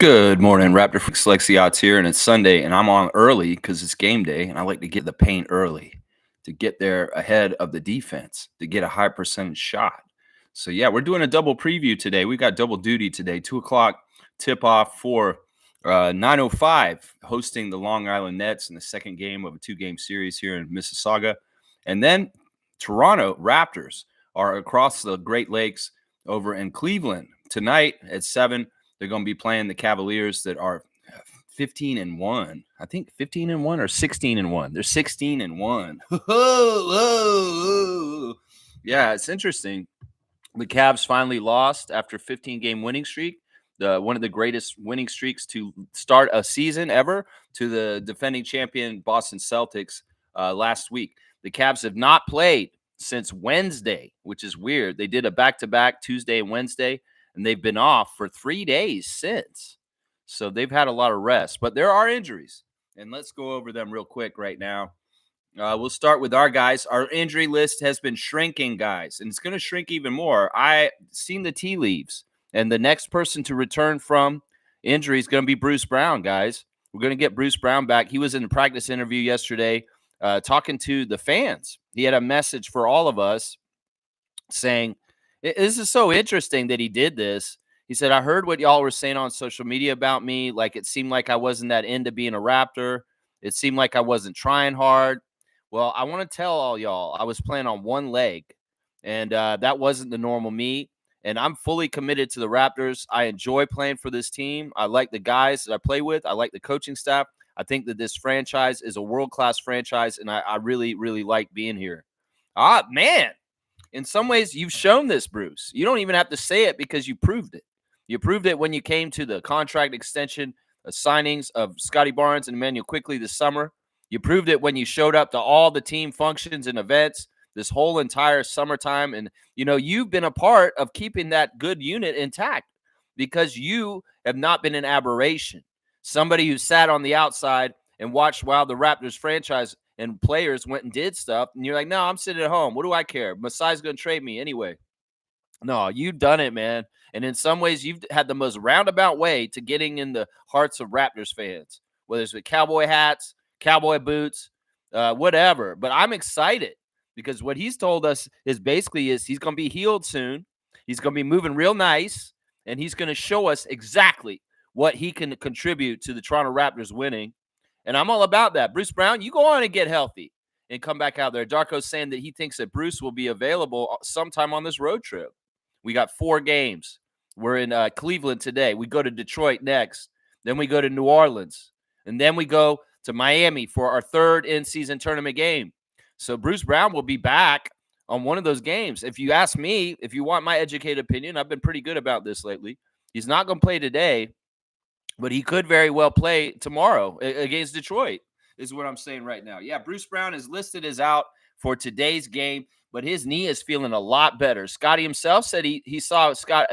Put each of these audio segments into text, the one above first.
Good morning, Raptor Freaks. Lexi Odds here, and it's Sunday, and I'm on early because it's game day, and I like to get the paint early to get there ahead of the defense to get a high percentage shot. So yeah, we're doing a double preview today. We got double duty today. 2 o'clock tip off for 9:05, hosting the Long Island Nets in the second game of a 2-game series here in Mississauga, and then Toronto Raptors are across the Great Lakes over in Cleveland tonight at 7. They're going to be playing the Cavaliers that are 15-1. I think 15-1 or 16-1. They're 16-1. Yeah, it's interesting. The Cavs finally lost after 15-game winning streak. One of the greatest winning streaks to start a season ever, to the defending champion Boston Celtics last week. The Cavs have not played since Wednesday, which is weird. They did a back-to-back Tuesday and Wednesday, and they've been off for 3 days since. So they've had a lot of rest. But there are injuries, and let's go over them real quick right now. We'll start with our guys. Our injury list has been shrinking, guys, and it's going to shrink even more. I've seen the tea leaves, and the next person to return from injury is going to be Bruce Brown, guys. We're going to get Bruce Brown back. He was in a practice interview yesterday talking to the fans. He had a message for all of us saying, this is so interesting that he did this. He said, I heard what y'all were saying on social media about me. Like, it seemed like I wasn't that into being a Raptor. It seemed like I wasn't trying hard. Well, I want to tell all y'all, I was playing on one leg, and that wasn't the normal me. And I'm fully committed to the Raptors. I enjoy playing for this team. I like the guys that I play with. I like the coaching staff. I think that this franchise is a world-class franchise, and I really, really like being here. Man. In some ways, you've shown this, Bruce. You don't even have to say it because you proved it. You proved it when you came to the contract extension signings of Scotty Barnes and Emmanuel Quickley this summer. You proved it when you showed up to all the team functions and events this whole entire summertime. And, you've been a part of keeping that good unit intact because you have not been an aberration. Somebody who sat on the outside and watched while the Raptors franchise and players went and did stuff, and you're like, no, I'm sitting at home. What do I care? Masai's going to trade me anyway. No, you've done it, man. And in some ways, you've had the most roundabout way to getting in the hearts of Raptors fans, whether it's with cowboy hats, cowboy boots, whatever. But I'm excited because what he's told us is he's going to be healed soon. He's going to be moving real nice, and he's going to show us exactly what he can contribute to the Toronto Raptors winning. And I'm all about that. Bruce Brown, you go on and get healthy and come back out there. Darko's saying that he thinks that Bruce will be available sometime on this road trip. We got 4 games. We're in Cleveland today. We go to Detroit next. Then we go to New Orleans. And then we go to Miami for our 3rd in-season tournament game. So Bruce Brown will be back on one of those games. If you ask me, if you want my educated opinion, I've been pretty good about this lately. He's not going to play today, but he could very well play tomorrow against Detroit, is what I'm saying right now. Yeah, Bruce Brown is listed as out for today's game, but his knee is feeling a lot better. Scotty himself said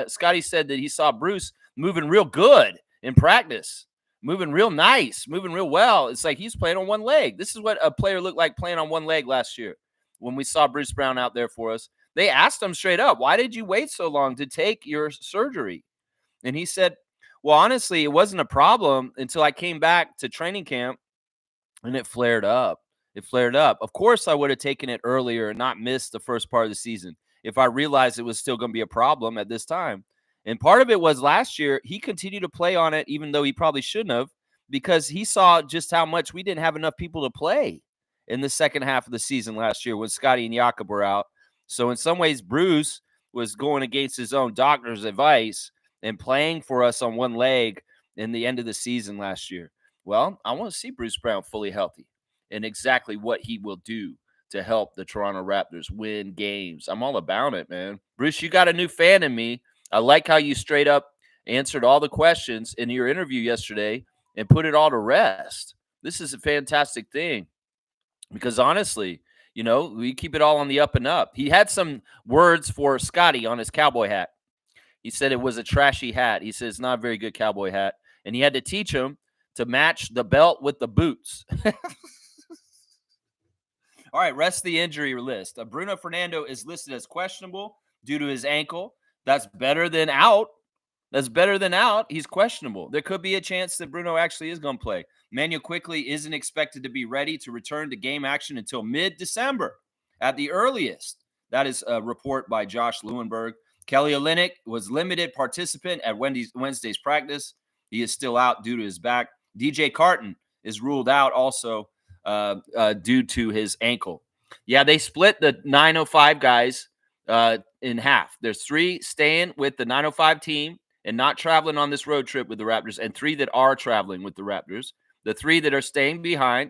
Scotty said that he saw Bruce moving real good in practice, moving real nice, moving real well. It's like he's playing on one leg. This is what a player looked like playing on one leg last year when we saw Bruce Brown out there for us. They asked him straight up, why did you wait so long to take your surgery? And he said, well, honestly, it wasn't a problem until I came back to training camp and it flared up. Of course, I would have taken it earlier and not missed the first part of the season if I realized it was still going to be a problem at this time. And part of it was last year, he continued to play on it, even though he probably shouldn't have, because he saw just how much we didn't have enough people to play in the second half of the season last year when Scotty and Jakob were out. So in some ways, Bruce was going against his own doctor's advice and playing for us on one leg in the end of the season last year. Well, I want to see Bruce Brown fully healthy and exactly what he will do to help the Toronto Raptors win games. I'm all about it, man. Bruce, you got a new fan in me. I like how you straight up answered all the questions in your interview yesterday and put it all to rest. This is a fantastic thing because honestly, we keep it all on the up and up. He had some words for Scotty on his cowboy hat. He said it was a trashy hat. He said it's not a very good cowboy hat. And he had to teach him to match the belt with the boots. All right, rest of the injury list. Bruno Fernando is listed as questionable due to his ankle. That's better than out. That's better than out. He's questionable. There could be a chance that Bruno actually is going to play. Manuel quickly isn't expected to be ready to return to game action until mid-December at the earliest. That is a report by Josh Lewenberg. Kelly Olynyk was limited participant at Wednesday's practice. He is still out due to his back. DJ Carton is ruled out also due to his ankle. Yeah, they split the 905 guys in half. There's 3 staying with the 905 team and not traveling on this road trip with the Raptors, and 3 that are traveling with the Raptors. The 3 that are staying behind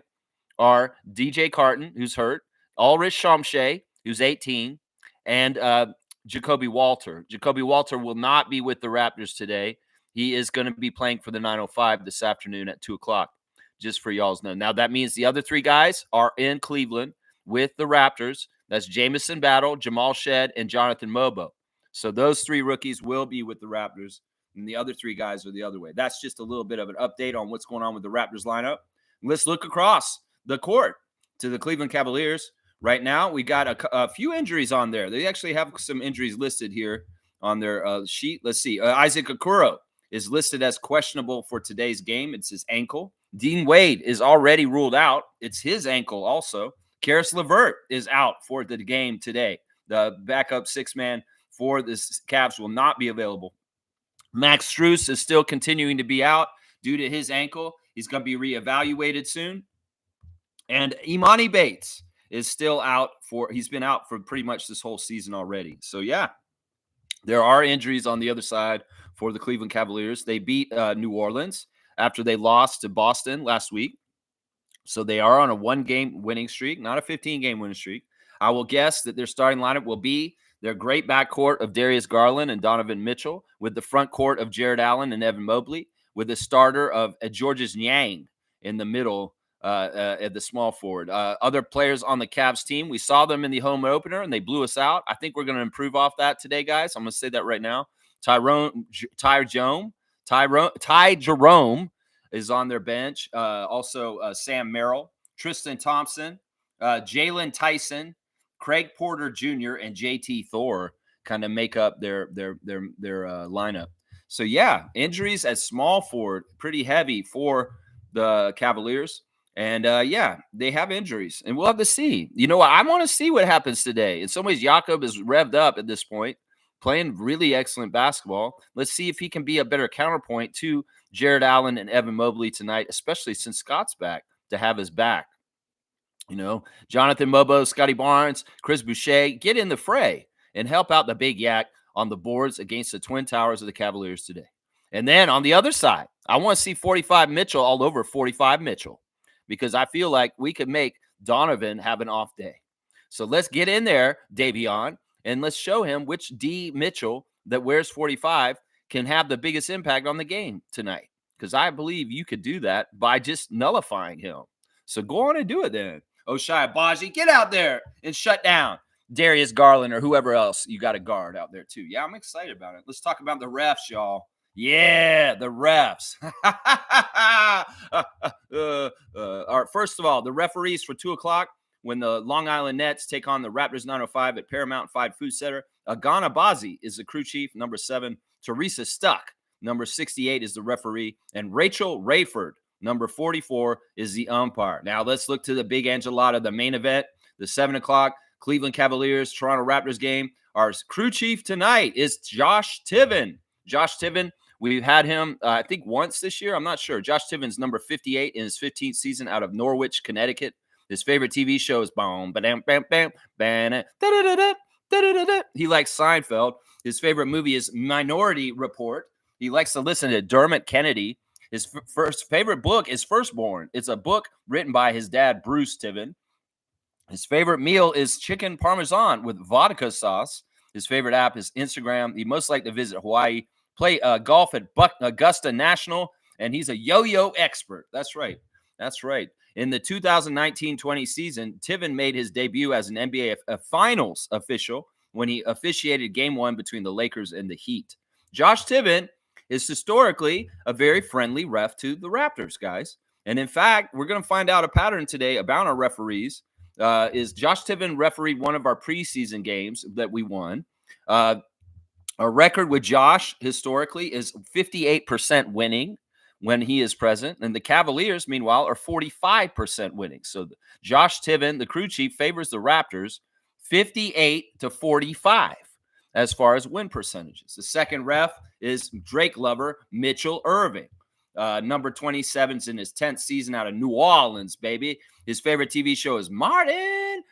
are DJ Carton, who's hurt, Ulrich Shamshay, who's 18, and Jacoby Walter. Jacoby Walter will not be with the Raptors today. He is going to be playing for the 905 this afternoon at 2 o'clock, just for y'all's know. Now, that means the other 3 guys are in Cleveland with the Raptors. That's Jamison Battle, Jamal Shed, and Jonathan Mobo. So those 3 rookies will be with the Raptors, and the other 3 guys are the other way. That's just a little bit of an update on what's going on with the Raptors lineup. Let's look across the court to the Cleveland Cavaliers. Right now, we got a few injuries on there. They actually have some injuries listed here on their sheet. Let's see. Isaac Okoro is listed as questionable for today's game. It's his ankle. Dean Wade is already ruled out. It's his ankle also. Karis LeVert is out for the game today. The backup 6-man for the Cavs will not be available. Max Strus is still continuing to be out due to his ankle. He's going to be reevaluated soon. And Imani Bates is still out he's been out for pretty much this whole season already. So, yeah, there are injuries on the other side for the Cleveland Cavaliers. They beat New Orleans after they lost to Boston last week. So they are on a 1-game winning streak, not a 15-game winning streak. I will guess that their starting lineup will be their great backcourt of Darius Garland and Donovan Mitchell, with the front court of Jared Allen and Evan Mobley, with the starter of Georges Niang in the middle at the small forward. Other players on the Cavs team, we saw them in the home opener, and they blew us out. I think we're going to improve off that today, guys. I'm going to say that right now. Ty Jerome is on their bench. Also, Sam Merrill, Tristan Thompson, Jalen Tyson, Craig Porter Jr., and JT Thor kind of make up their lineup. So, yeah, injuries at small forward, pretty heavy for the Cavaliers. And, yeah, they have injuries, and we'll have to see. You know what? I want to see what happens today. In some ways, Jakob is revved up at this point, playing really excellent basketball. Let's see if he can be a better counterpoint to Jared Allen and Evan Mobley tonight, especially since Scott's back to have his back. You know, Jonathan Mobo, Scotty Barnes, Chris Boucher, get in the fray and help out the Big Yak on the boards against the Twin Towers of the Cavaliers today. And then on the other side, I want to see 45 Mitchell all over 45 Mitchell, because I feel like we could make Donovan have an off day. So let's get in there, Davion, and let's show him which D Mitchell that wears 45 can have the biggest impact on the game tonight, because I believe you could do that by just nullifying him. So go on and do it then. Oshai Abaji, get out there and shut down Darius Garland or whoever else you got to guard out there too. Yeah, I'm excited about it. Let's talk about the refs, y'all. Yeah, the refs. All right, first of all, the referees for 2 o'clock when the Long Island Nets take on the Raptors 905 at Paramount 5 Food Center. Agana Bazi is the crew chief, number 7. Teresa Stuck, number 68, is the referee. And Rachel Rayford, number 44, is the umpire. Now let's look to the big enchilada, the main event, the 7 o'clock Cleveland Cavaliers, Toronto Raptors game. Our crew chief tonight is Josh Tiven. Josh Tiven, we've had him, I think, once this year. I'm not sure. Josh Tiven's number 58 in his 15th season out of Norwich, Connecticut. His favorite TV show is Bam, Bam, Bam, Bam, Bam, He likes Seinfeld. His favorite movie is Minority Report. He likes to listen to Dermot Kennedy. His first favorite book is Firstborn. It's a book written by his dad, Bruce Tiven. His favorite meal is chicken parmesan with vodka sauce. His favorite app is Instagram. He most like to visit Hawaii, play golf at Augusta National, and he's a yo-yo expert. That's right. That's right. In the 2019-20 season, Tiven made his debut as an NBA Finals official when he officiated Game 1 between the Lakers and the Heat. Josh Tiven is historically a very friendly ref to the Raptors, guys. And in fact, we're going to find out a pattern today about our referees. Is Josh Tiven refereed one of our preseason games that we won. Our record with Josh historically is 58% winning when he is present. And the Cavaliers, meanwhile, are 45% winning. So Josh Tiven, the crew chief, favors the Raptors 58-45 as far as win percentages. The second ref is Drake lover Mitchell Irving. Number 27's in his 10th season out of New Orleans, baby. His favorite TV show is Martin.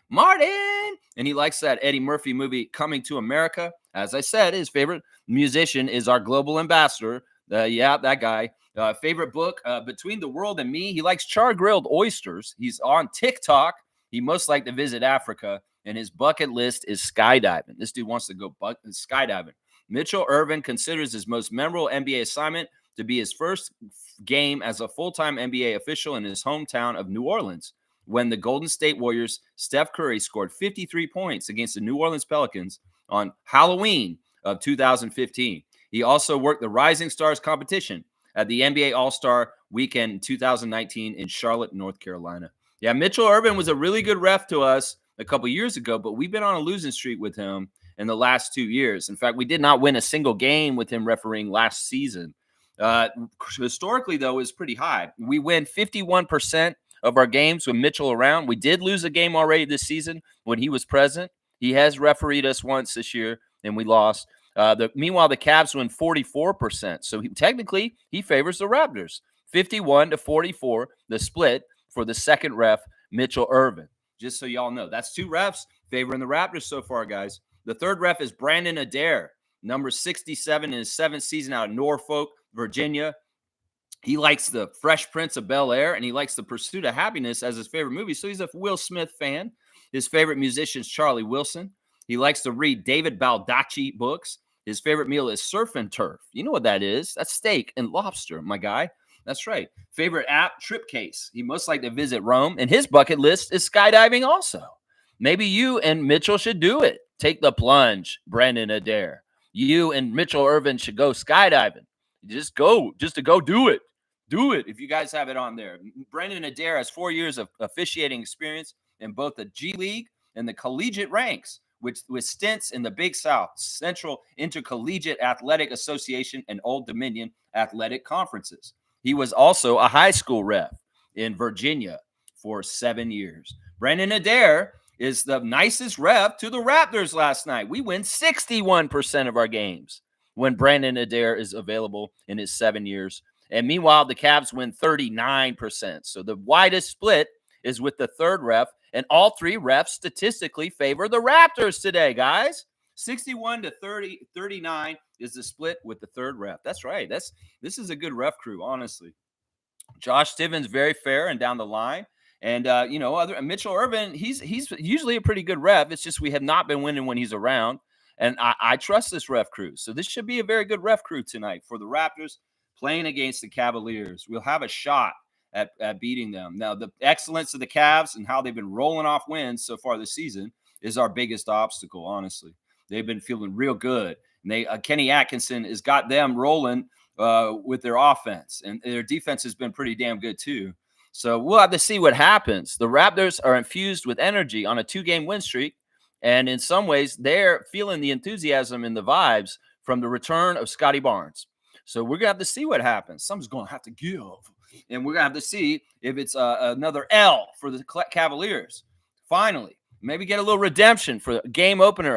And he likes that Eddie Murphy movie, Coming to America. As I said, his favorite musician is our global ambassador. That guy. Favorite book, Between the World and Me. He likes char-grilled oysters. He's on TikTok. He most like to visit Africa. And his bucket list is skydiving. This dude wants to go skydiving. Mitchell Irvin considers his most memorable NBA assignment to be his first game as a full-time NBA official in his hometown of New Orleans, when the Golden State Warriors' Steph Curry scored 53 points against the New Orleans Pelicans on Halloween of 2015. He also worked the Rising Stars competition at the NBA All-Star Weekend in 2019 in Charlotte, North Carolina. Yeah, Mitchell Irvin was a really good ref to us a couple years ago, but we've been on a losing streak with him in the last 2 years. In fact, we did not win a single game with him refereeing last season. Historically, though, is pretty high. We win 51% of our games with Mitchell around. We did lose a game already this season when he was present. He has refereed us once this year, and we lost. Meanwhile, the Cavs win 44%. So technically, he favors the Raptors. 51-44, the split for the second ref, Mitchell Irvin. Just so y'all know, that's two refs favoring the Raptors so far, guys. The third ref is Brandon Adair, number 67 in his 7th season out of Norfolk, Virginia. He likes the Fresh Prince of Bel-Air, and he likes The Pursuit of Happiness as his favorite movie. So he's a Will Smith fan. His favorite musician is Charlie Wilson. He likes to read David Baldacci books. His favorite meal is surf and turf. You know what that is? That's steak and lobster, my guy. That's right. Favorite app, Tripcase. He most like to visit Rome, and his bucket list is skydiving also. Maybe you and Mitchell should do it. Take the plunge, Brandon Adair. You and Mitchell Irvin should go skydiving. Just to go do it. Do it if you guys have it on there. Brandon Adair has 4 years of officiating experience in both the G League and the collegiate ranks, with stints in the Big South, Central Intercollegiate Athletic Association, and Old Dominion Athletic Conferences. He was also a high school ref in Virginia for 7 years. Brandon Adair is the nicest ref to the Raptors last night. We win 61% of our games when Brandon Adair is available in his 7 years. And meanwhile, the Cavs win 39%. So the widest split is with the third ref, and all three refs statistically favor the Raptors today, guys. 61-39 is the split with the third ref. That's right. This is a good ref crew, honestly. Josh Tiven's very fair and down the line. And, Mitchell Irvin, he's usually a pretty good ref. It's just we have not been winning when he's around. And I trust this ref crew. So this should be a very good ref crew tonight for the Raptors playing against the Cavaliers. We'll have a shot at beating them. Now, the excellence of the Cavs and how they've been rolling off wins so far this season is our biggest obstacle, honestly. They've been feeling real good. And Kenny Atkinson has got them rolling with their offense. And their defense has been pretty damn good, too. So we'll have to see what happens. The Raptors are infused with energy on a 2-game win streak. And in some ways, they're feeling the enthusiasm and the vibes from the return of Scotty Barnes. So we're going to have to see what happens. Something's going to have to give. And we're going to have to see if it's another L for the Cavaliers. Finally, maybe get a little redemption for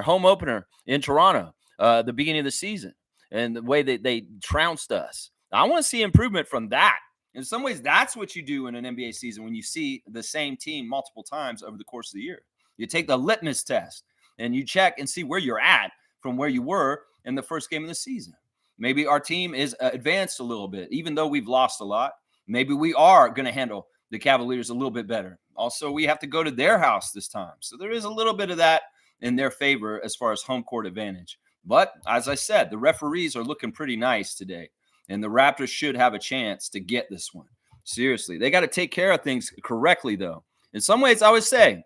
home opener in Toronto, the beginning of the season, and the way that they trounced us. I want to see improvement from that. In some ways, that's what you do in an NBA season when you see the same team multiple times over the course of the year. You take the litmus test, and you check and see where you're at from where you were in the first game of the season. Maybe our team is advanced a little bit, even though we've lost a lot. Maybe we are going to handle the Cavaliers a little bit better. Also, we have to go to their house this time. So there is a little bit of that in their favor as far as home court advantage. But as I said, the referees are looking pretty nice today. And the Raptors should have a chance to get this one. Seriously. They got to take care of things correctly, though. In some ways, I would say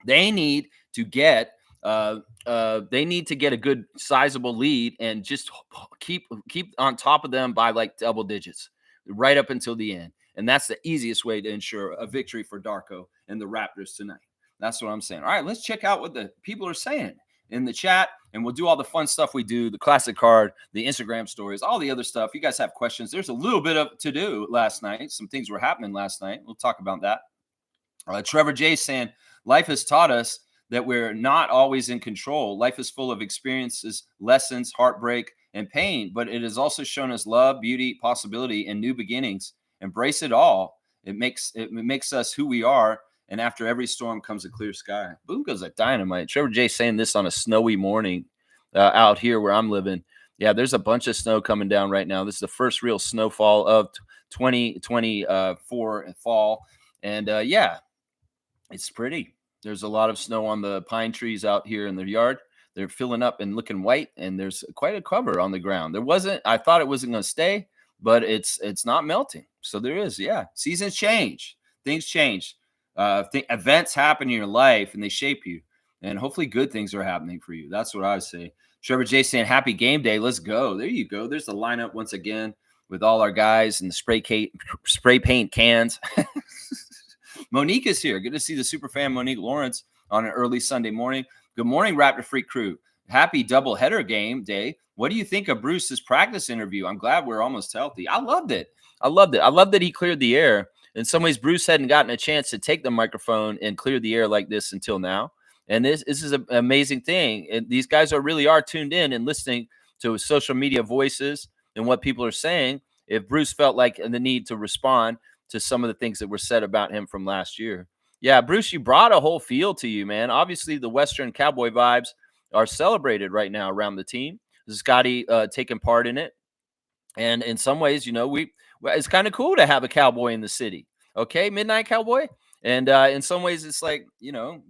they need to get a good sizable lead and just keep on top of them by like double digits right up until the end. And that's the easiest way to ensure a victory for Darko and the Raptors tonight. That's what I'm saying. All right, let's check out what the people are saying in the chat, and we'll do all the fun stuff we do, the classic card, the Instagram stories, all the other stuff. You guys have questions. There's a little bit of to do last night. Some things were happening last night. We'll talk about that. Trevor J saying, life has taught us that we're not always in control. Life is full of experiences, lessons, heartbreak, and pain, but it has also shown us love, beauty, possibility, and new beginnings. Embrace it all. It makes us who we are. And after every storm comes a clear sky. Boom goes that dynamite. Trevor J saying this on a snowy morning out here where I'm living. Yeah, there's a bunch of snow coming down right now. This is the first real snowfall of 2024 fall. And yeah, it's pretty. There's a lot of snow on the pine trees out here in the yard. They're filling up and looking white, and there's quite a cover on the ground. I thought it wasn't going to stay, but it's not melting. So there is, yeah. Seasons change. Things change. Events happen in your life, and they shape you. And hopefully good things are happening for you. That's what I would say. Trevor J saying, happy game day. Let's go. There you go. There's the lineup once again with all our guys and the spray paint cans. Monique is here. Good to see the super fan Monique Lawrence on an early Sunday morning. Good morning, Raptor Freak crew. Happy doubleheader game day. What do you think of Bruce's practice interview? I'm glad we're almost healthy. I loved it. I loved that he cleared the air. In some ways, Bruce hadn't gotten a chance to take the microphone and clear the air like this until now. And this is an amazing thing. And these guys really are tuned in and listening to social media voices and what people are saying. If Bruce felt like the need to respond to some of the things that were said about him from last year. Yeah, Bruce, you brought a whole feel to you, man. Obviously, the Western Cowboy vibes are celebrated right now around the team. Scotty taking part in it. And in some ways, it's kind of cool to have a cowboy in the city. Okay, Midnight Cowboy. And in some ways, it's like,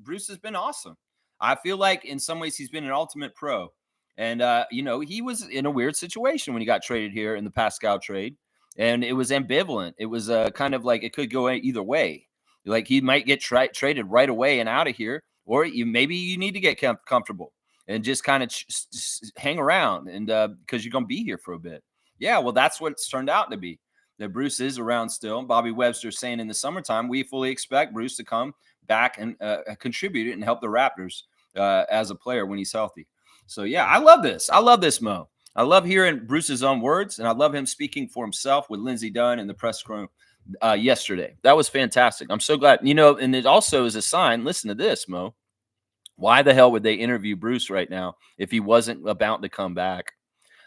Bruce has been awesome. I feel like in some ways he's been an ultimate pro. And, he was in a weird situation when he got traded here in the Pascal trade. And it was ambivalent. It was kind of like it could go either way. Like he might get traded right away and out of here, or maybe you need to get comfortable and just kind of hang around and because you're going to be here for a bit. Yeah, well, that's what it's turned out to be. That Bruce is around still. Bobby Webster saying in the summertime, we fully expect Bruce to come back and contribute and help the Raptors as a player when he's healthy. So, yeah, I love this. I love this, Mo. I love hearing Bruce's own words, and I love him speaking for himself with Lindsey Dunn in the press room yesterday. That was fantastic. I'm so glad. And it also is a sign. Listen to this, Mo. Why the hell would they interview Bruce right now if he wasn't about to come back?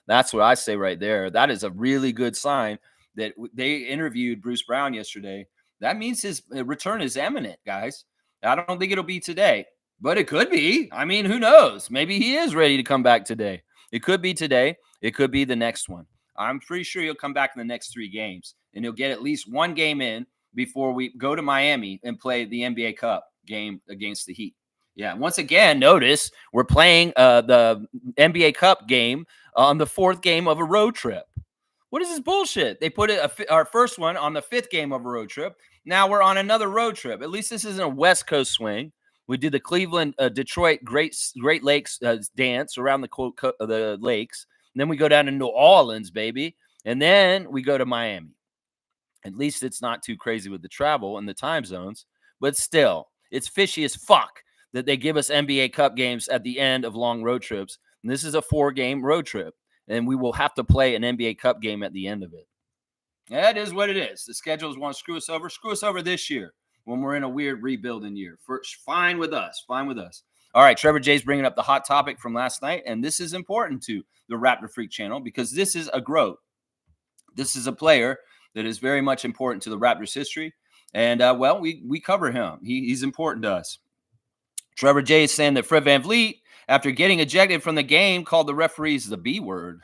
That's what I say right there. That is a really good sign that they interviewed Bruce Brown yesterday. That means his return is imminent, guys. I don't think it'll be today, but it could be. I mean, who knows? Maybe he is ready to come back today. It could be today. It could be the next one. I'm pretty sure he'll come back in the next 3 games, and he'll get at least one game in before we go to Miami and play the NBA Cup game against the Heat. Yeah, once again, notice we're playing the NBA Cup game on the 4th game of a road trip. What is this bullshit? They put our first one on the 5th game of a road trip. Now we're on another road trip. At least this isn't a West Coast swing. We did the Cleveland, Detroit, Great Lakes dance around the lakes. And then we go down to New Orleans, baby. And then we go to Miami. At least it's not too crazy with the travel and the time zones. But still, it's fishy as fuck that they give us NBA Cup games at the end of long road trips. And this is a 4-game road trip. And we will have to play an NBA Cup game at the end of it. That is what it is. The schedules want to screw us over. Screw us over this year when we're in a weird rebuilding year. Fine with us. Fine with us. All right, Trevor J's bringing up the hot topic from last night, and this is important to the Raptor Freak channel because this is a growth. This is a player that is very much important to the Raptors' history, and, we cover him. He's important to us. Trevor J is saying that Fred VanVleet, after getting ejected from the game, called the referees the B word.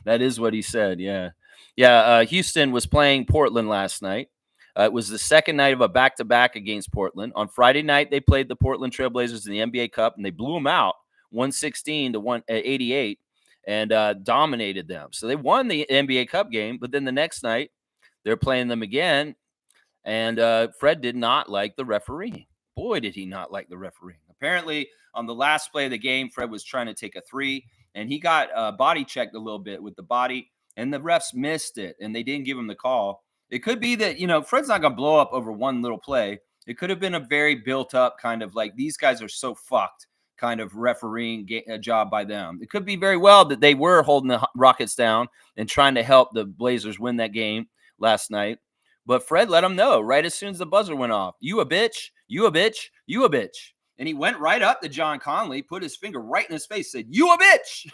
That is what he said, yeah. Yeah, Houston was playing Portland last night. It was the second night of a back-to-back against Portland. On Friday night, they played the Portland Trailblazers in the NBA Cup, and they blew them out 116 to 88 and dominated them. So they won the NBA Cup game, but then the next night, they're playing them again, and Fred did not like the referee. Boy, did he not like the referee. Apparently, on the last play of the game, Fred was trying to take a 3, and he got body checked a little bit with the body, and the refs missed it, and they didn't give him the call. It could be that, Fred's not going to blow up over one little play. It could have been a very built up kind of like these guys are so fucked kind of refereeing job by them. It could be very well that they were holding the Rockets down and trying to help the Blazers win that game last night. But Fred let him know right as soon as the buzzer went off, you a bitch, you a bitch, you a bitch. And he went right up to John Conley, put his finger right in his face, said, you a bitch.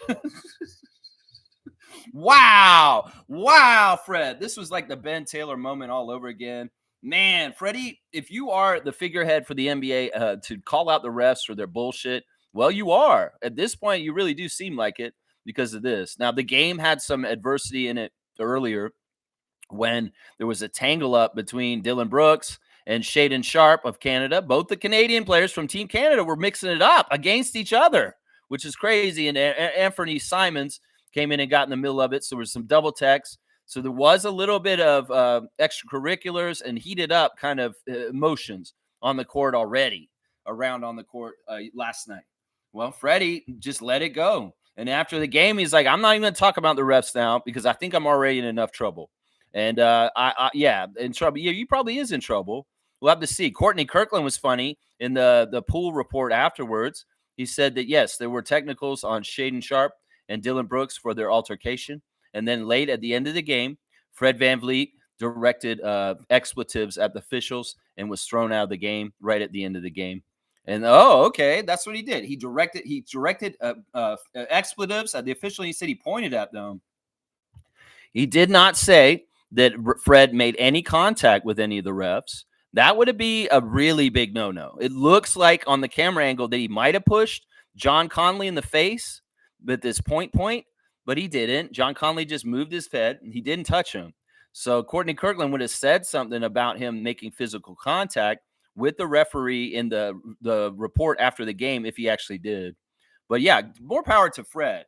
Wow. Wow, Fred. This was like the Ben Taylor moment all over again. Man, Freddie, if you are the figurehead for the NBA to call out the refs for their bullshit, well, you are. At this point, you really do seem like it because of this. Now, the game had some adversity in it earlier when there was a tangle up between Dylan Brooks and Shaedon Sharpe of Canada. Both the Canadian players from Team Canada were mixing it up against each other, which is crazy. And Anthony Simons came in and got in the middle of it. So there was some double techs. So there was a little bit of extracurriculars and heated up kind of emotions on the court already around on the court last night. Well, Freddie just let it go. And after the game, he's like, I'm not even going to talk about the refs now because I think I'm already in enough trouble. And yeah, in trouble. Yeah, he probably is in trouble. We'll have to see. Courtney Kirkland was funny in the pool report afterwards. He said that, yes, there were technicals on Shaedon Sharpe and Dylan Brooks for their altercation. And then late at the end of the game, Fred VanVleet directed expletives at the officials and was thrown out of the game right at the end of the game. And, oh, okay, that's what he did. He directed expletives at the official. He said he pointed at them. He did not say that Fred made any contact with any of the refs. That would be a really big no-no. It looks like on the camera angle that he might have pushed John Conley in the face with this point, but he didn't. John Conley just moved his head, and he didn't touch him. So Courtney Kirkland would have said something about him making physical contact with the referee in the report after the game if he actually did. But, yeah, more power to Fred.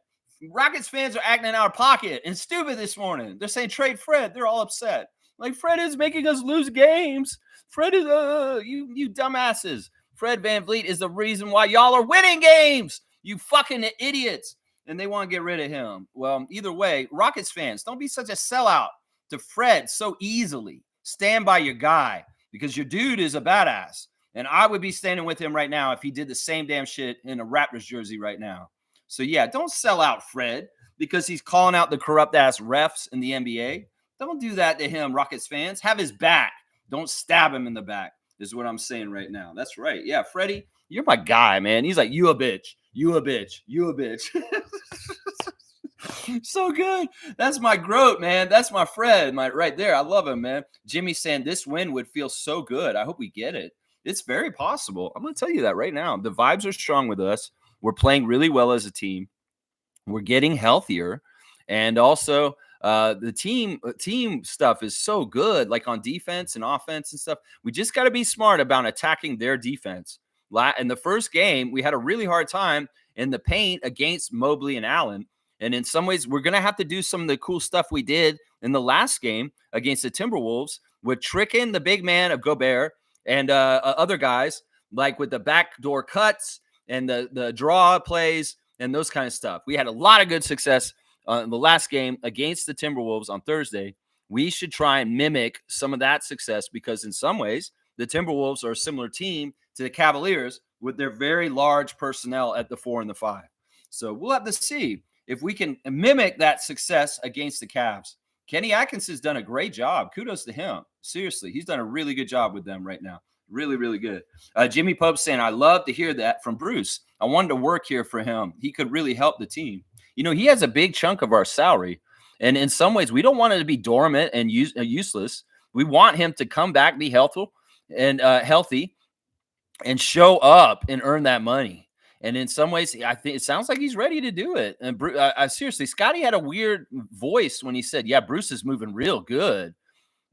Rockets fans are acting out of pocket and stupid this morning. They're saying trade Fred. They're all upset. Like, Fred is making us lose games. Fred is, you dumbasses. Fred VanVleet is the reason why y'all are winning games. You fucking idiots. And they want to get rid of him. Well, either way, Rockets fans, don't be such a sellout to Fred so easily. Stand by your guy because your dude is a badass. And I would be standing with him right now if he did the same damn shit in a Raptors jersey right now. So, yeah, don't sell out Fred because he's calling out the corrupt-ass refs in the NBA. Don't do that to him, Rockets fans. Have his back. Don't stab him in the back is what I'm saying right now. That's right. Yeah, Freddie, you're my guy, man. He's like, you a bitch. You a bitch. You a bitch. So good. That's my GOAT, man. That's my Fred right there. I love him, man. Jimmy saying this win would feel so good. I hope we get it. It's very possible. I'm going to tell you that right now. The vibes are strong with us. We're playing really well as a team. We're getting healthier. And also the team stuff is so good, like on defense and offense and stuff. We just got to be smart about attacking their defense. In the first game, we had a really hard time in the paint against Mobley and Allen. And in some ways, we're going to have to do some of the cool stuff we did in the last game against the Timberwolves with tricking the big man of Gobert and other guys, like with the backdoor cuts and the draw plays and those kind of stuff. We had a lot of good success in the last game against the Timberwolves on Thursday. We should try and mimic some of that success because in some ways, the Timberwolves are a similar team to the Cavaliers with their very large personnel at the 4 and the 5. So we'll have to see if we can mimic that success against the Cavs. Kenny Atkinson's done a great job. Kudos to him. Seriously, he's done a really good job with them right now. Really, really good. Jimmy Pope saying, I love to hear that from Bruce. I wanted to work here for him. He could really help the team. You know, he has a big chunk of our salary. And in some ways, we don't want it to be dormant and useless. We want him to come back, be healthy, and show up and earn that money. And in some ways, I think it sounds like he's ready to do it. And seriously, Scotty had a weird voice when he said, yeah, Bruce is moving real good.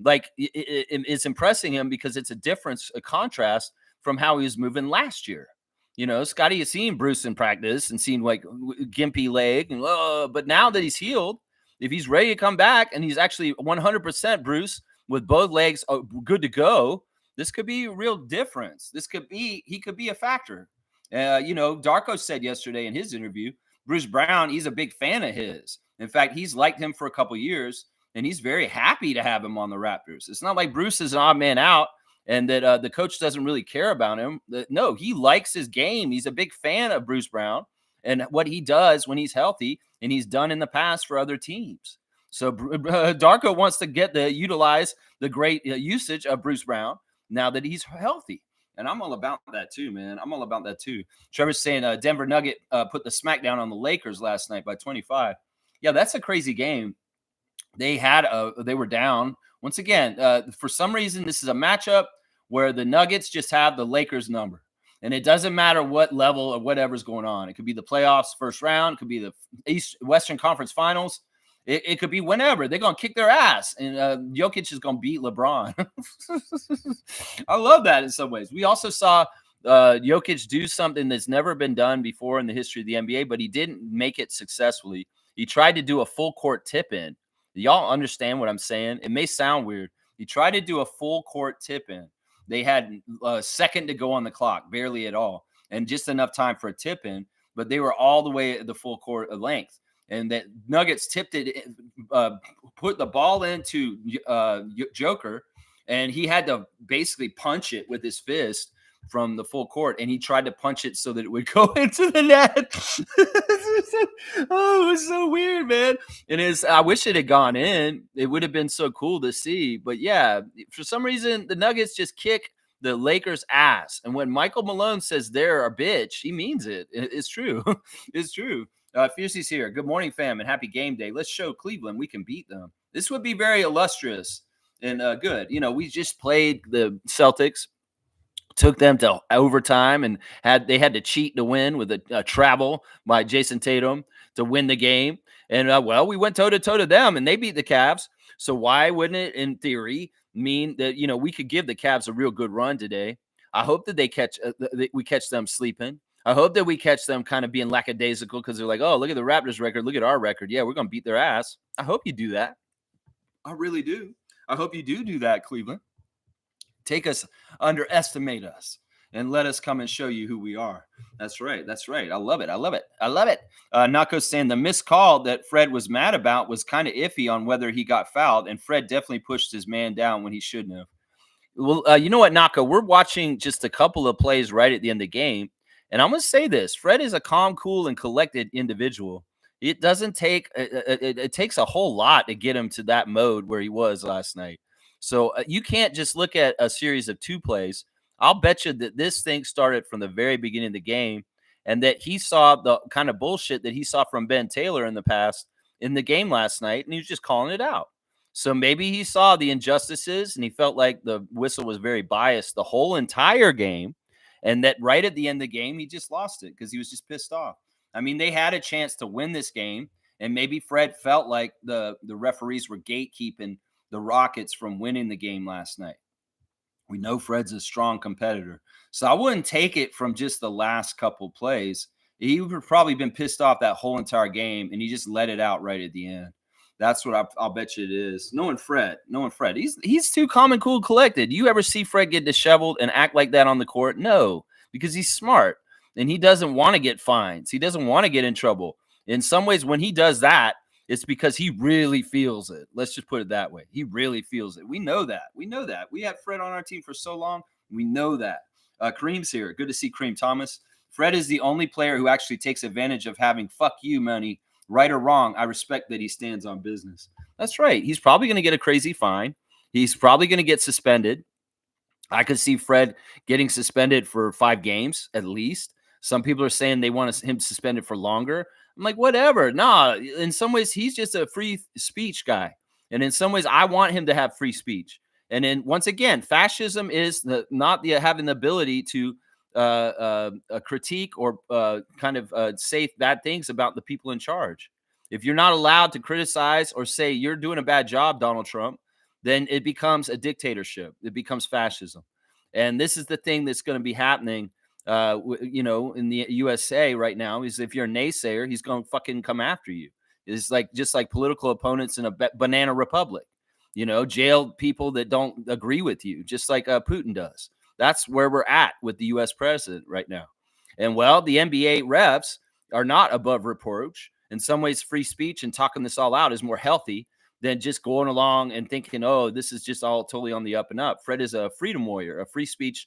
Like it's impressing him because it's a difference, a contrast from how he was moving last year. You know, Scotty has seen Bruce in practice and seen like gimpy leg. And, but now that he's healed, if he's ready to come back and he's actually 100% Bruce with both legs good to go, this could be a real difference. He could be a factor. You know, Darko said yesterday in his interview, Bruce Brown, he's a big fan of his. In fact, he's liked him for a couple years, and he's very happy to have him on the Raptors. It's not like Bruce is an odd man out, and that the coach doesn't really care about him. No, he likes his game. He's a big fan of Bruce Brown and what he does when he's healthy, and he's done in the past for other teams. So Darko wants to utilize the great usage of Bruce Brown now that he's healthy. And I'm all about that too, man. I'm all about that too. Trevor's saying Denver Nugget put the smackdown on the Lakers last night by 25. Yeah, that's a crazy game. They were down once again. For some reason, this is a matchup where the Nuggets just have the Lakers number. And it doesn't matter what level or whatever's going on. It could be the playoffs, first round. It could be the Western Conference Finals. It could be whenever. They're going to kick their ass. And Jokic is going to beat LeBron. I love that in some ways. We also saw Jokic do something that's never been done before in the history of the NBA, but he didn't make it successfully. He tried to do a full court tip in. Y'all understand what I'm saying? It may sound weird. He tried to do a full court tip in. They had a second to go on the clock, barely at all, and just enough time for a tip in, but they were all the way at the full court length. And that Nuggets tipped it, put the ball into Joker, and he had to basically punch it with his fist from the full court, and he tried to punch it so that it would go into the net. Oh, it was so weird, man. And I wish it had gone in. It would have been so cool to see. But yeah, for some reason, the Nuggets just kick the Lakers' ass. And when Michael Malone says they're a bitch, he means it. It's true. It's true. Fiercey's here. Good morning, fam, and happy game day. Let's show Cleveland we can beat them. This would be very illustrious and good. You know, we just played the Celtics, took them to overtime, and they had to cheat to win with a travel by Jason Tatum to win the game. And we went toe-to-toe to them, and they beat the Cavs. So why wouldn't it, in theory, mean that, you know, we could give the Cavs a real good run today? I hope that we catch them sleeping. I hope that we catch them kind of being lackadaisical because they're like, oh, look at the Raptors record. Look at our record. Yeah, we're going to beat their ass. I hope you do that. I really do. I hope you do that, Cleveland. Take us, underestimate us, and let us come and show you who we are. That's right. That's right. I love it. I love it. I love it. Nako's saying the missed call that Fred was mad about was kind of iffy on whether he got fouled, and Fred definitely pushed his man down when he shouldn't have. Well, you know what, Nako? We're watching just a couple of plays right at the end of the game, and I'm going to say this. Fred is a calm, cool, and collected individual. It doesn't take it takes a whole lot to get him to that mode where he was last night. So you can't just look at a series of 2 plays. I'll bet you that this thing started from the very beginning of the game, and that he saw the kind of bullshit that he saw from Ben Taylor in the past in the game last night, and he was just calling it out. So maybe he saw the injustices, and he felt like the whistle was very biased the whole entire game, and that right at the end of the game, he just lost it because he was just pissed off. I mean, they had a chance to win this game, and maybe Fred felt like the referees were gatekeeping the Rockets from winning the game last night. We know Fred's a strong competitor. So I wouldn't take it from just the last couple plays. He would have probably been pissed off that whole entire game, and he just let it out right at the end. That's what I'll bet you it is. Knowing Fred. He's too calm and cool collected. You ever see Fred get disheveled and act like that on the court? No, because he's smart, and he doesn't want to get fines. He doesn't want to get in trouble. In some ways, when he does that, it's because he really feels it. Let's just put it that way. He really feels it. We know that. We had Fred on our team for so long. We know that. Kareem's here. Good to see Kareem Thomas. Fred is the only player who actually takes advantage of having fuck you money. Right or wrong, I respect that he stands on business. That's right. He's probably going to get a crazy fine. He's probably going to get suspended. I could see Fred getting suspended for 5 games at least. Some people are saying they want him suspended for longer. I'm like, whatever. Nah, in some ways, he's just a free speech guy. And in some ways, I want him to have free speech. And then once again, fascism is not having the ability to critique or say bad things about the people in charge. If you're not allowed to criticize or say you're doing a bad job, Donald Trump, then it becomes a dictatorship. It becomes fascism. And this is the thing that's going to be happening in the USA right now. Is if you're a naysayer, he's going to fucking come after you. It's like just like political opponents in a banana republic, jail people that don't agree with you, just like Putin does. That's where we're at with the U.S. president right now. And well, the NBA refs are not above reproach. In some ways, free speech and talking this all out is more healthy than just going along and thinking, oh, this is just all totally on the up and up. Fred is a freedom warrior, a free speech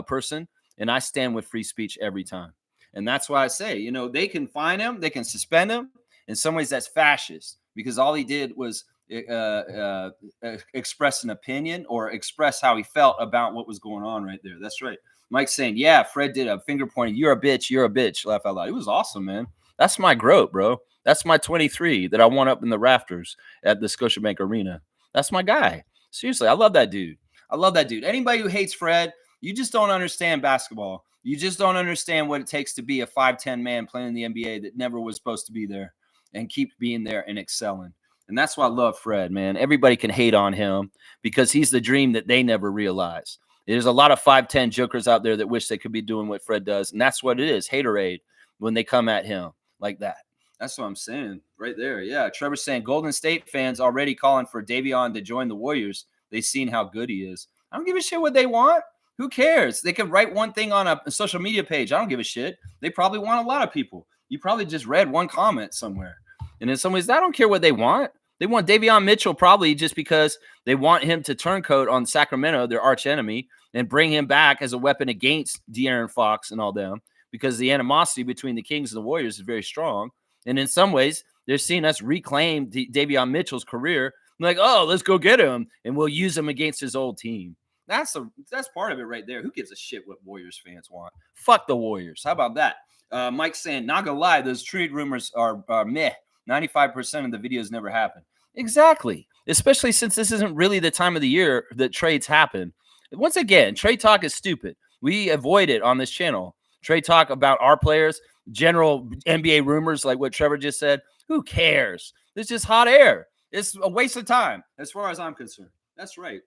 person, and I stand with free speech every time. And that's why I say, you know, they can fine him, they can suspend him. In some ways, that's fascist because all he did was express an opinion or express how he felt about what was going on right there. That's right. Mike's saying, yeah, Fred did a finger pointing. You're a bitch. You're a bitch. Laugh out loud. It was awesome, man. That's my GROAT, bro. That's my 23 that I won up in the rafters at the Scotiabank Arena. That's my guy. Seriously, I love that dude. I love that dude. Anybody who hates Fred, you just don't understand basketball. You just don't understand what it takes to be a 5'10" man playing in the NBA that never was supposed to be there and keep being there and excelling. And that's why I love Fred, man. Everybody can hate on him because he's the dream that they never realized. There's a lot of 5'10" jokers out there that wish they could be doing what Fred does. And that's what it is, haterade, when they come at him like that. That's what I'm saying right there. Yeah, Trevor's saying Golden State fans already calling for Davion to join the Warriors. They've seen how good he is. I don't give a shit what they want. Who cares? They can write one thing on a social media page. I don't give a shit. They probably want a lot of people. You probably just read one comment somewhere. And in some ways, I don't care what they want. They want Davion Mitchell probably just because they want him to turncoat on Sacramento, their arch enemy, and bring him back as a weapon against De'Aaron Fox and all them because the animosity between the Kings and the Warriors is very strong. And in some ways, they're seeing us reclaim Davion Mitchell's career. Like, oh, let's go get him, and we'll use him against his old team. That's part of it right there. Who gives a shit what Warriors fans want? Fuck the Warriors. How about that? Mike's saying, not gonna lie, those trade rumors are meh. 95% of the videos never happen. Exactly. Especially since this isn't really the time of the year that trades happen. Once again, trade talk is stupid. We avoid it on this channel. Trade talk about our players, general NBA rumors like what Trevor just said. Who cares? It's just hot air. It's a waste of time as far as I'm concerned. That's right.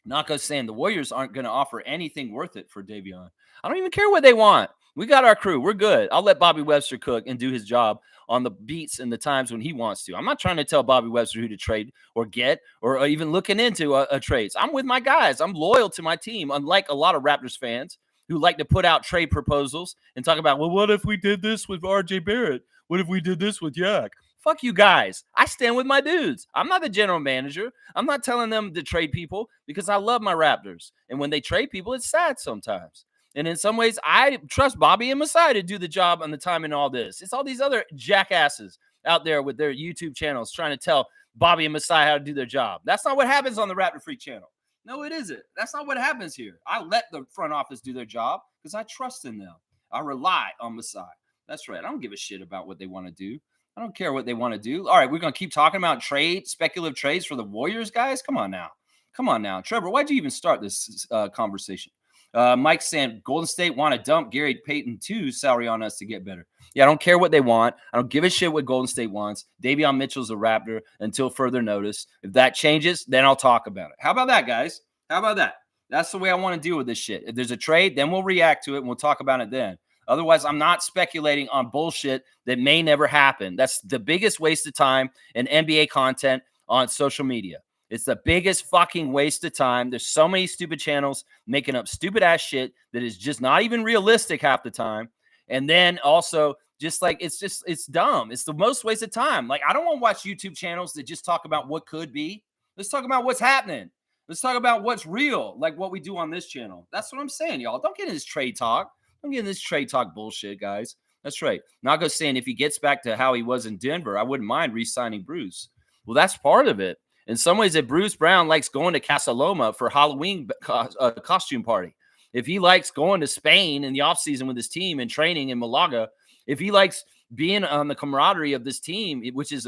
Naka's saying the Warriors aren't going to offer anything worth it for Davion. I don't even care what they want. We got our crew. We're good. I'll let Bobby Webster cook and do his job on the beats and the times when he wants to. I'm not trying to tell Bobby Webster who to trade or get or even looking into a trades. I'm with my guys. I'm loyal to my team, unlike a lot of Raptors fans who like to put out trade proposals and talk about, well, what if we did this with RJ Barrett? What if we did this with Yak? Fuck you guys. I stand with my dudes. I'm not the general manager. I'm not telling them to trade people because I love my Raptors. And when they trade people, it's sad sometimes. And in some ways, I trust Bobby and Masai to do the job on the time in all this. It's all these other jackasses out there with their YouTube channels trying to tell Bobby and Masai how to do their job. That's not what happens on the Raptor Freak channel. No, it isn't. That's not what happens here. I let the front office do their job because I trust in them. I rely on Masai. That's right. I don't give a shit about what they want to do. I don't care what they want to do. All right, we're going to keep talking about speculative trades for the Warriors, guys. Come on now. Come on now. Trevor, why'd you even start this conversation? Mike saying Golden State want to dump Gary Payton 2's salary on us to get better. Yeah, I don't care what they want. I don't give a shit what Golden State wants. Davion Mitchell's a Raptor until further notice. If that changes, then I'll talk about it. How about that, guys? How about that? That's the way I want to deal with this shit. If there's a trade, then we'll react to it and we'll talk about it then. Otherwise, I'm not speculating on bullshit that may never happen. That's the biggest waste of time in NBA content on social media. It's the biggest fucking waste of time. There's so many stupid channels making up stupid ass shit that is just not even realistic half the time. And then also just like, it's dumb. It's the most waste of time. Like, I don't want to watch YouTube channels that just talk about what could be. Let's talk about what's happening. Let's talk about what's real, like what we do on this channel. That's what I'm saying, y'all. Don't get in this trade talk. Don't get in this trade talk bullshit, guys. That's right. Nago's saying if he gets back to how he was in Denver, I wouldn't mind re-signing Bruce. Well, that's part of it. In some ways, if Bruce Brown likes going to Casa Loma for Halloween costume party, if he likes going to Spain in the offseason with his team and training in Malaga, if he likes being on the camaraderie of this team, which is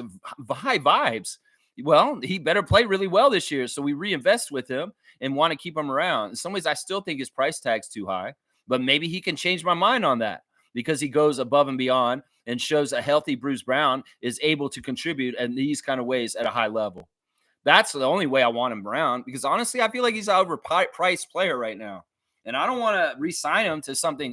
high vibes, well, he better play really well this year. So we reinvest with him and want to keep him around. In some ways, I still think his price tag's too high, but maybe he can change my mind on that because he goes above and beyond and shows a healthy Bruce Brown is able to contribute in these kind of ways at a high level. That's the only way I want him around because honestly, I feel like he's an overpriced player right now. And I don't want to re-sign him to something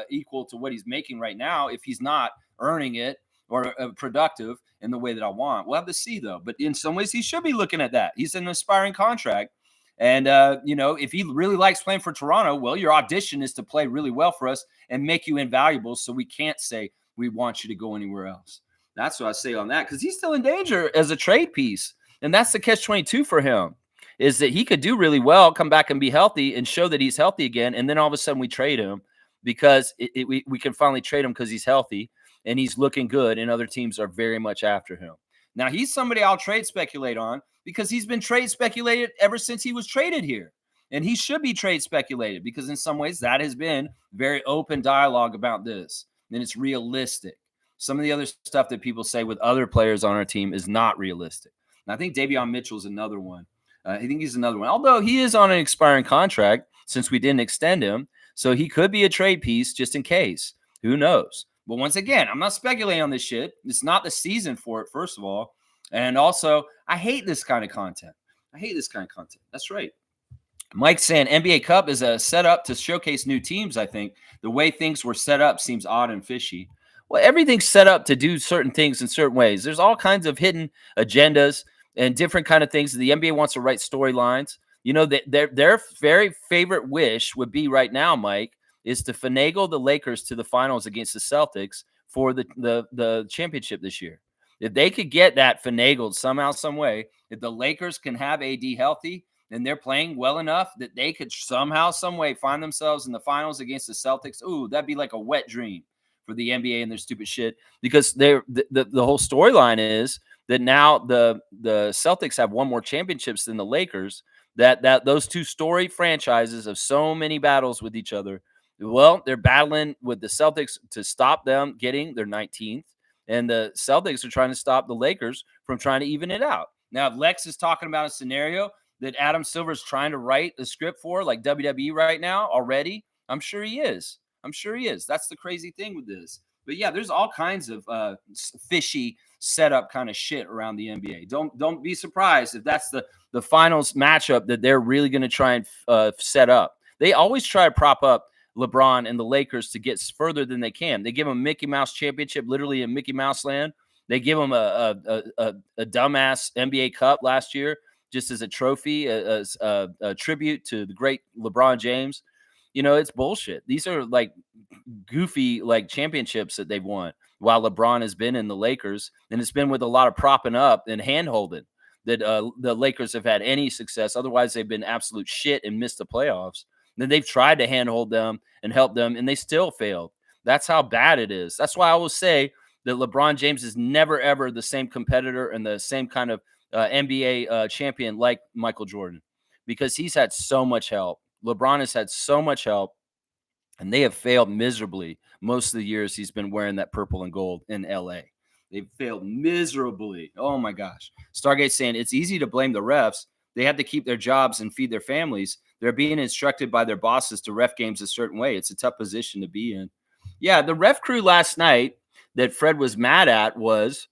equal to what he's making right now if he's not earning it or productive in the way that I want. We'll have to see, though. But in some ways, he should be looking at that. He's an aspiring contract. And, if he really likes playing for Toronto, well, your audition is to play really well for us and make you invaluable so we can't say we want you to go anywhere else. That's what I say on that because he's still in danger as a trade piece. And that's the catch-22 for him, is that he could do really well, come back and be healthy and show that he's healthy again. And then all of a sudden we trade him because we can finally trade him because he's healthy and he's looking good. And other teams are very much after him. Now, he's somebody I'll trade speculate on because he's been trade speculated ever since he was traded here. And he should be trade speculated because in some ways that has been very open dialogue about this. And it's realistic. Some of the other stuff that people say with other players on our team is not realistic. And I think Davion Mitchell is another one. I think he's another one. Although he is on an expiring contract since we didn't extend him. So he could be a trade piece just in case. Who knows? But once again, I'm not speculating on this shit. It's not the season for it, first of all. And also, I hate this kind of content. That's right. Mike's saying NBA Cup is a setup to showcase new teams, I think. The way things were set up seems odd and fishy. Well, everything's set up to do certain things in certain ways. There's all kinds of hidden agendas and different kind of things. The NBA wants to write storylines. You know, their very favorite wish would be right now, Mike, is to finagle the Lakers to the finals against the Celtics for the championship this year. If they could get that finagled somehow, some way, if the Lakers can have AD healthy and they're playing well enough that they could somehow, some way find themselves in the finals against the Celtics, ooh, that'd be like a wet dream for the NBA and their stupid shit. Because the whole storyline is that now the Celtics have won more championships than the Lakers. That those two storied franchises of so many battles with each other. Well, they're battling with the Celtics to stop them getting their 19th. And the Celtics are trying to stop the Lakers from trying to even it out. Now, if Lex is talking about a scenario that Adam Silver's trying to write a script for, like WWE right now already, I'm sure he is. That's the crazy thing with this. But yeah, there's all kinds of fishy setup kind of shit around the NBA. Don't be surprised if that's the finals matchup that they're really going to try and set up. They always try to prop up LeBron and the Lakers to get further than they can. They give them a Mickey Mouse championship, literally in Mickey Mouse land. They give them a dumbass NBA Cup last year, just as a trophy, as a tribute to the great LeBron James. You know, it's bullshit. These are like goofy like championships that they've won while LeBron has been in the Lakers, and it's been with a lot of propping up and hand holding that the Lakers have had any success. Otherwise, they've been absolute shit and missed the playoffs. Then they've tried to handhold them and help them, and they still failed. That's how bad it is. That's why I will say that LeBron James is never, ever the same competitor and the same kind of NBA champion like Michael Jordan, because he's had so much help. LeBron has had so much help, and they have failed miserably most of the years he's been wearing that purple and gold in LA. They've failed miserably. Oh, my gosh. Stargate saying it's easy to blame the refs. They have to keep their jobs and feed their families. They're being instructed by their bosses to ref games a certain way. It's a tough position to be in. Yeah, the ref crew last night that Fred was mad at was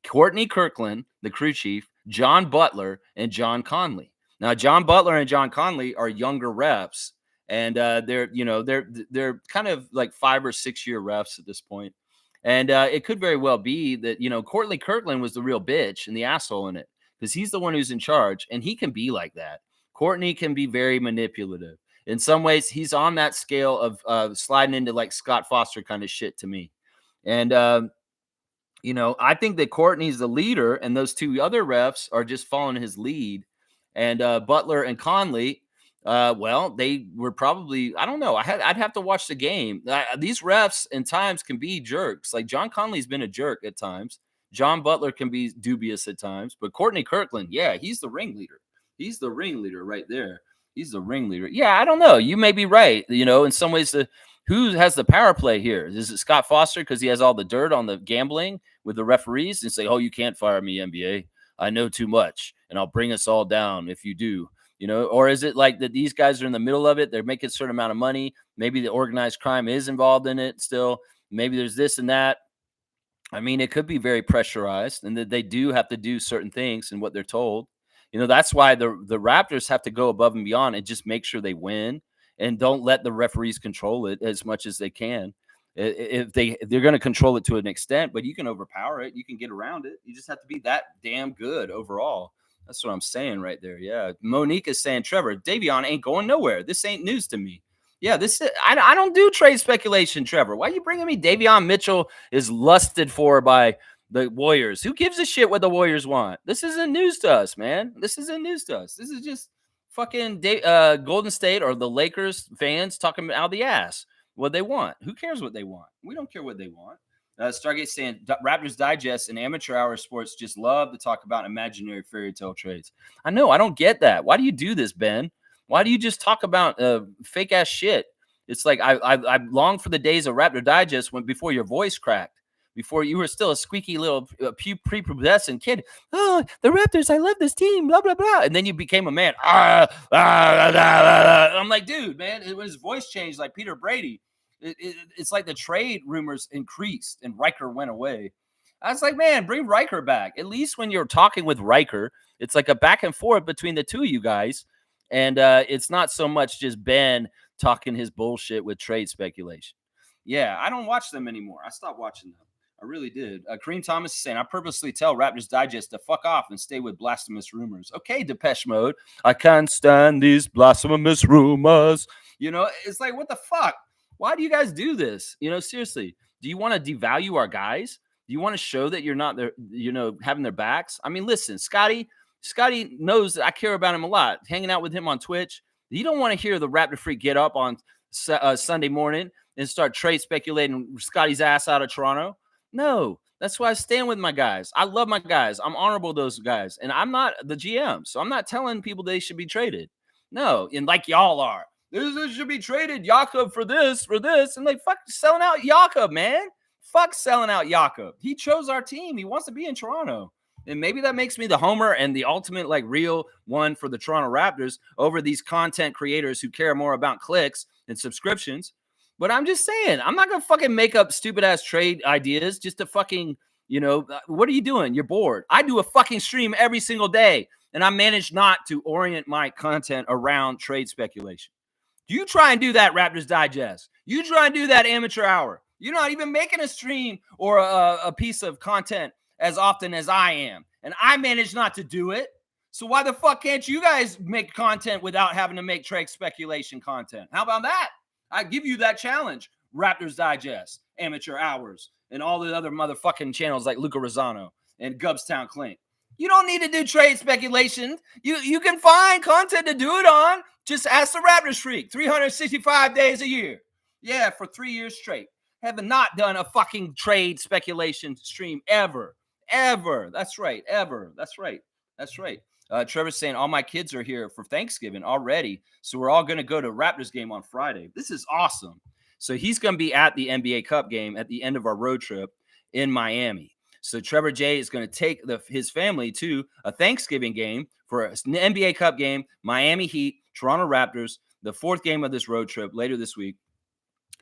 Courtney Kirkland, the crew chief, John Butler, and John Conley. Now, John Butler and John Conley are younger refs, and they're kind of like 5 or 6 year refs at this point. And it could very well be that, Courtney Kirkland was the real bitch and the asshole in it, because he's the one who's in charge, and he can be like that. Courtney can be very manipulative. In some ways, he's on that scale of sliding into like Scott Foster kind of shit to me. And, I think that Courtney's the leader, and those two other refs are just following his lead. And Butler and Conley, they were probably, I don't know. I'd have to watch the game. These refs in times can be jerks. Like John Conley's been a jerk at times. John Butler can be dubious at times. But Courtney Kirkland, yeah, he's the ringleader. He's the ringleader right there. He's the ringleader. Yeah, I don't know. You may be right. In some ways, who has the power play here? Is it Scott Foster because he has all the dirt on the gambling with the referees and say, oh, you can't fire me, NBA. I know too much, and I'll bring us all down if you do. Or is it like that these guys are in the middle of it? They're making a certain amount of money. Maybe the organized crime is involved in it still. Maybe there's this and that. I mean, it could be very pressurized, and that they do have to do certain things and what they're told. That's why the Raptors have to go above and beyond and just make sure they win and don't let the referees control it as much as they can. If they're going to control it to an extent, but you can overpower it. You can get around it. You just have to be that damn good overall. That's what I'm saying right there. Yeah. Monique is saying, Trevor, Davion ain't going nowhere. This ain't news to me. Yeah, I don't do trade speculation, Trevor. Why are you bringing me? Davion Mitchell is lusted for by The Warriors. Who gives a shit what the Warriors want? This isn't news to us, man. This isn't news to us. This is just fucking Golden State or the Lakers fans talking out the ass what they want. Who cares what they want? We don't care what they want. Stargate saying Raptors Digest and amateur hour sports just love to talk about imaginary fairy tale trades. I know. I don't get that. Why do you do this, Ben? Why do you just talk about fake ass shit? It's like I long for the days of Raptor Digest when before your voice cracked, before you were still a squeaky little prepubescent kid. Oh, the Raptors! I love this team. Blah blah blah. And then you became a man. I'm like, dude, man. When his voice changed, like Peter Brady, it's like the trade rumors increased and Riker went away. I was like, man, bring Riker back. At least when you're talking with Riker, it's like a back and forth between the two of you guys. And it's not so much just Ben talking his bullshit with trade speculation. Yeah, I don't watch them anymore. I stopped watching them. I really did. Kareem Thomas is saying, I purposely tell Raptors Digest to fuck off and stay with blasphemous rumors. Okay, Depeche Mode. I can't stand these blasphemous rumors. You know, it's like, what the fuck? Why do you guys do this? You know, seriously, do you want to devalue our guys? Do you want to show that you're not there, you know, having their backs? I mean, listen, Scotty knows that I care about him a lot. Hanging out with him on Twitch. You don't want to hear the Raptor Freak get up on Sunday morning and start trade speculating Scotty's ass out of Toronto. No, that's why I stand with my guys. I love my guys. I'm honorable to those guys. And I'm not the GM. So I'm not telling people they should be traded. No, and like y'all are. This should be traded. Jakob for this. And like, fuck selling out Jakob, man. Fuck selling out Jakob. He chose our team. He wants to be in Toronto. And maybe that makes me the homer and the ultimate like real one for the Toronto Raptors over these content creators who care more about clicks and subscriptions. But I'm just saying, I'm not going to fucking make up stupid ass trade ideas just to fucking, you know, what are you doing? You're bored. I do a fucking stream every single day and I manage not to orient my content around trade speculation. You try and do that, Raptors Digest. You try and do that amateur hour. You're not even making a stream or a piece of content as often as I am. And I manage not to do it. So why the fuck can't you guys make content without having to make trade speculation content? How about that? I give you that challenge. Raptors Digest, Amateur Hours, and all the other motherfucking channels like Luca Rosano and Gubstown Clink. You don't need to do trade speculation. You can find content to do it on. Just ask the Raptors Freak. 365 days a year. Yeah, for 3 years straight. Have not done a fucking trade speculation stream ever. Ever. That's right. Ever. That's right. That's right. Trevor's saying all my kids are here for Thanksgiving already. So we're all going to go to Raptors game on Friday. This is awesome. So he's going to be at the NBA Cup game at the end of our road trip in Miami. So Trevor J is going to take his family to a Thanksgiving game for an NBA Cup game, Miami Heat, Toronto Raptors, the fourth game of this road trip later this week.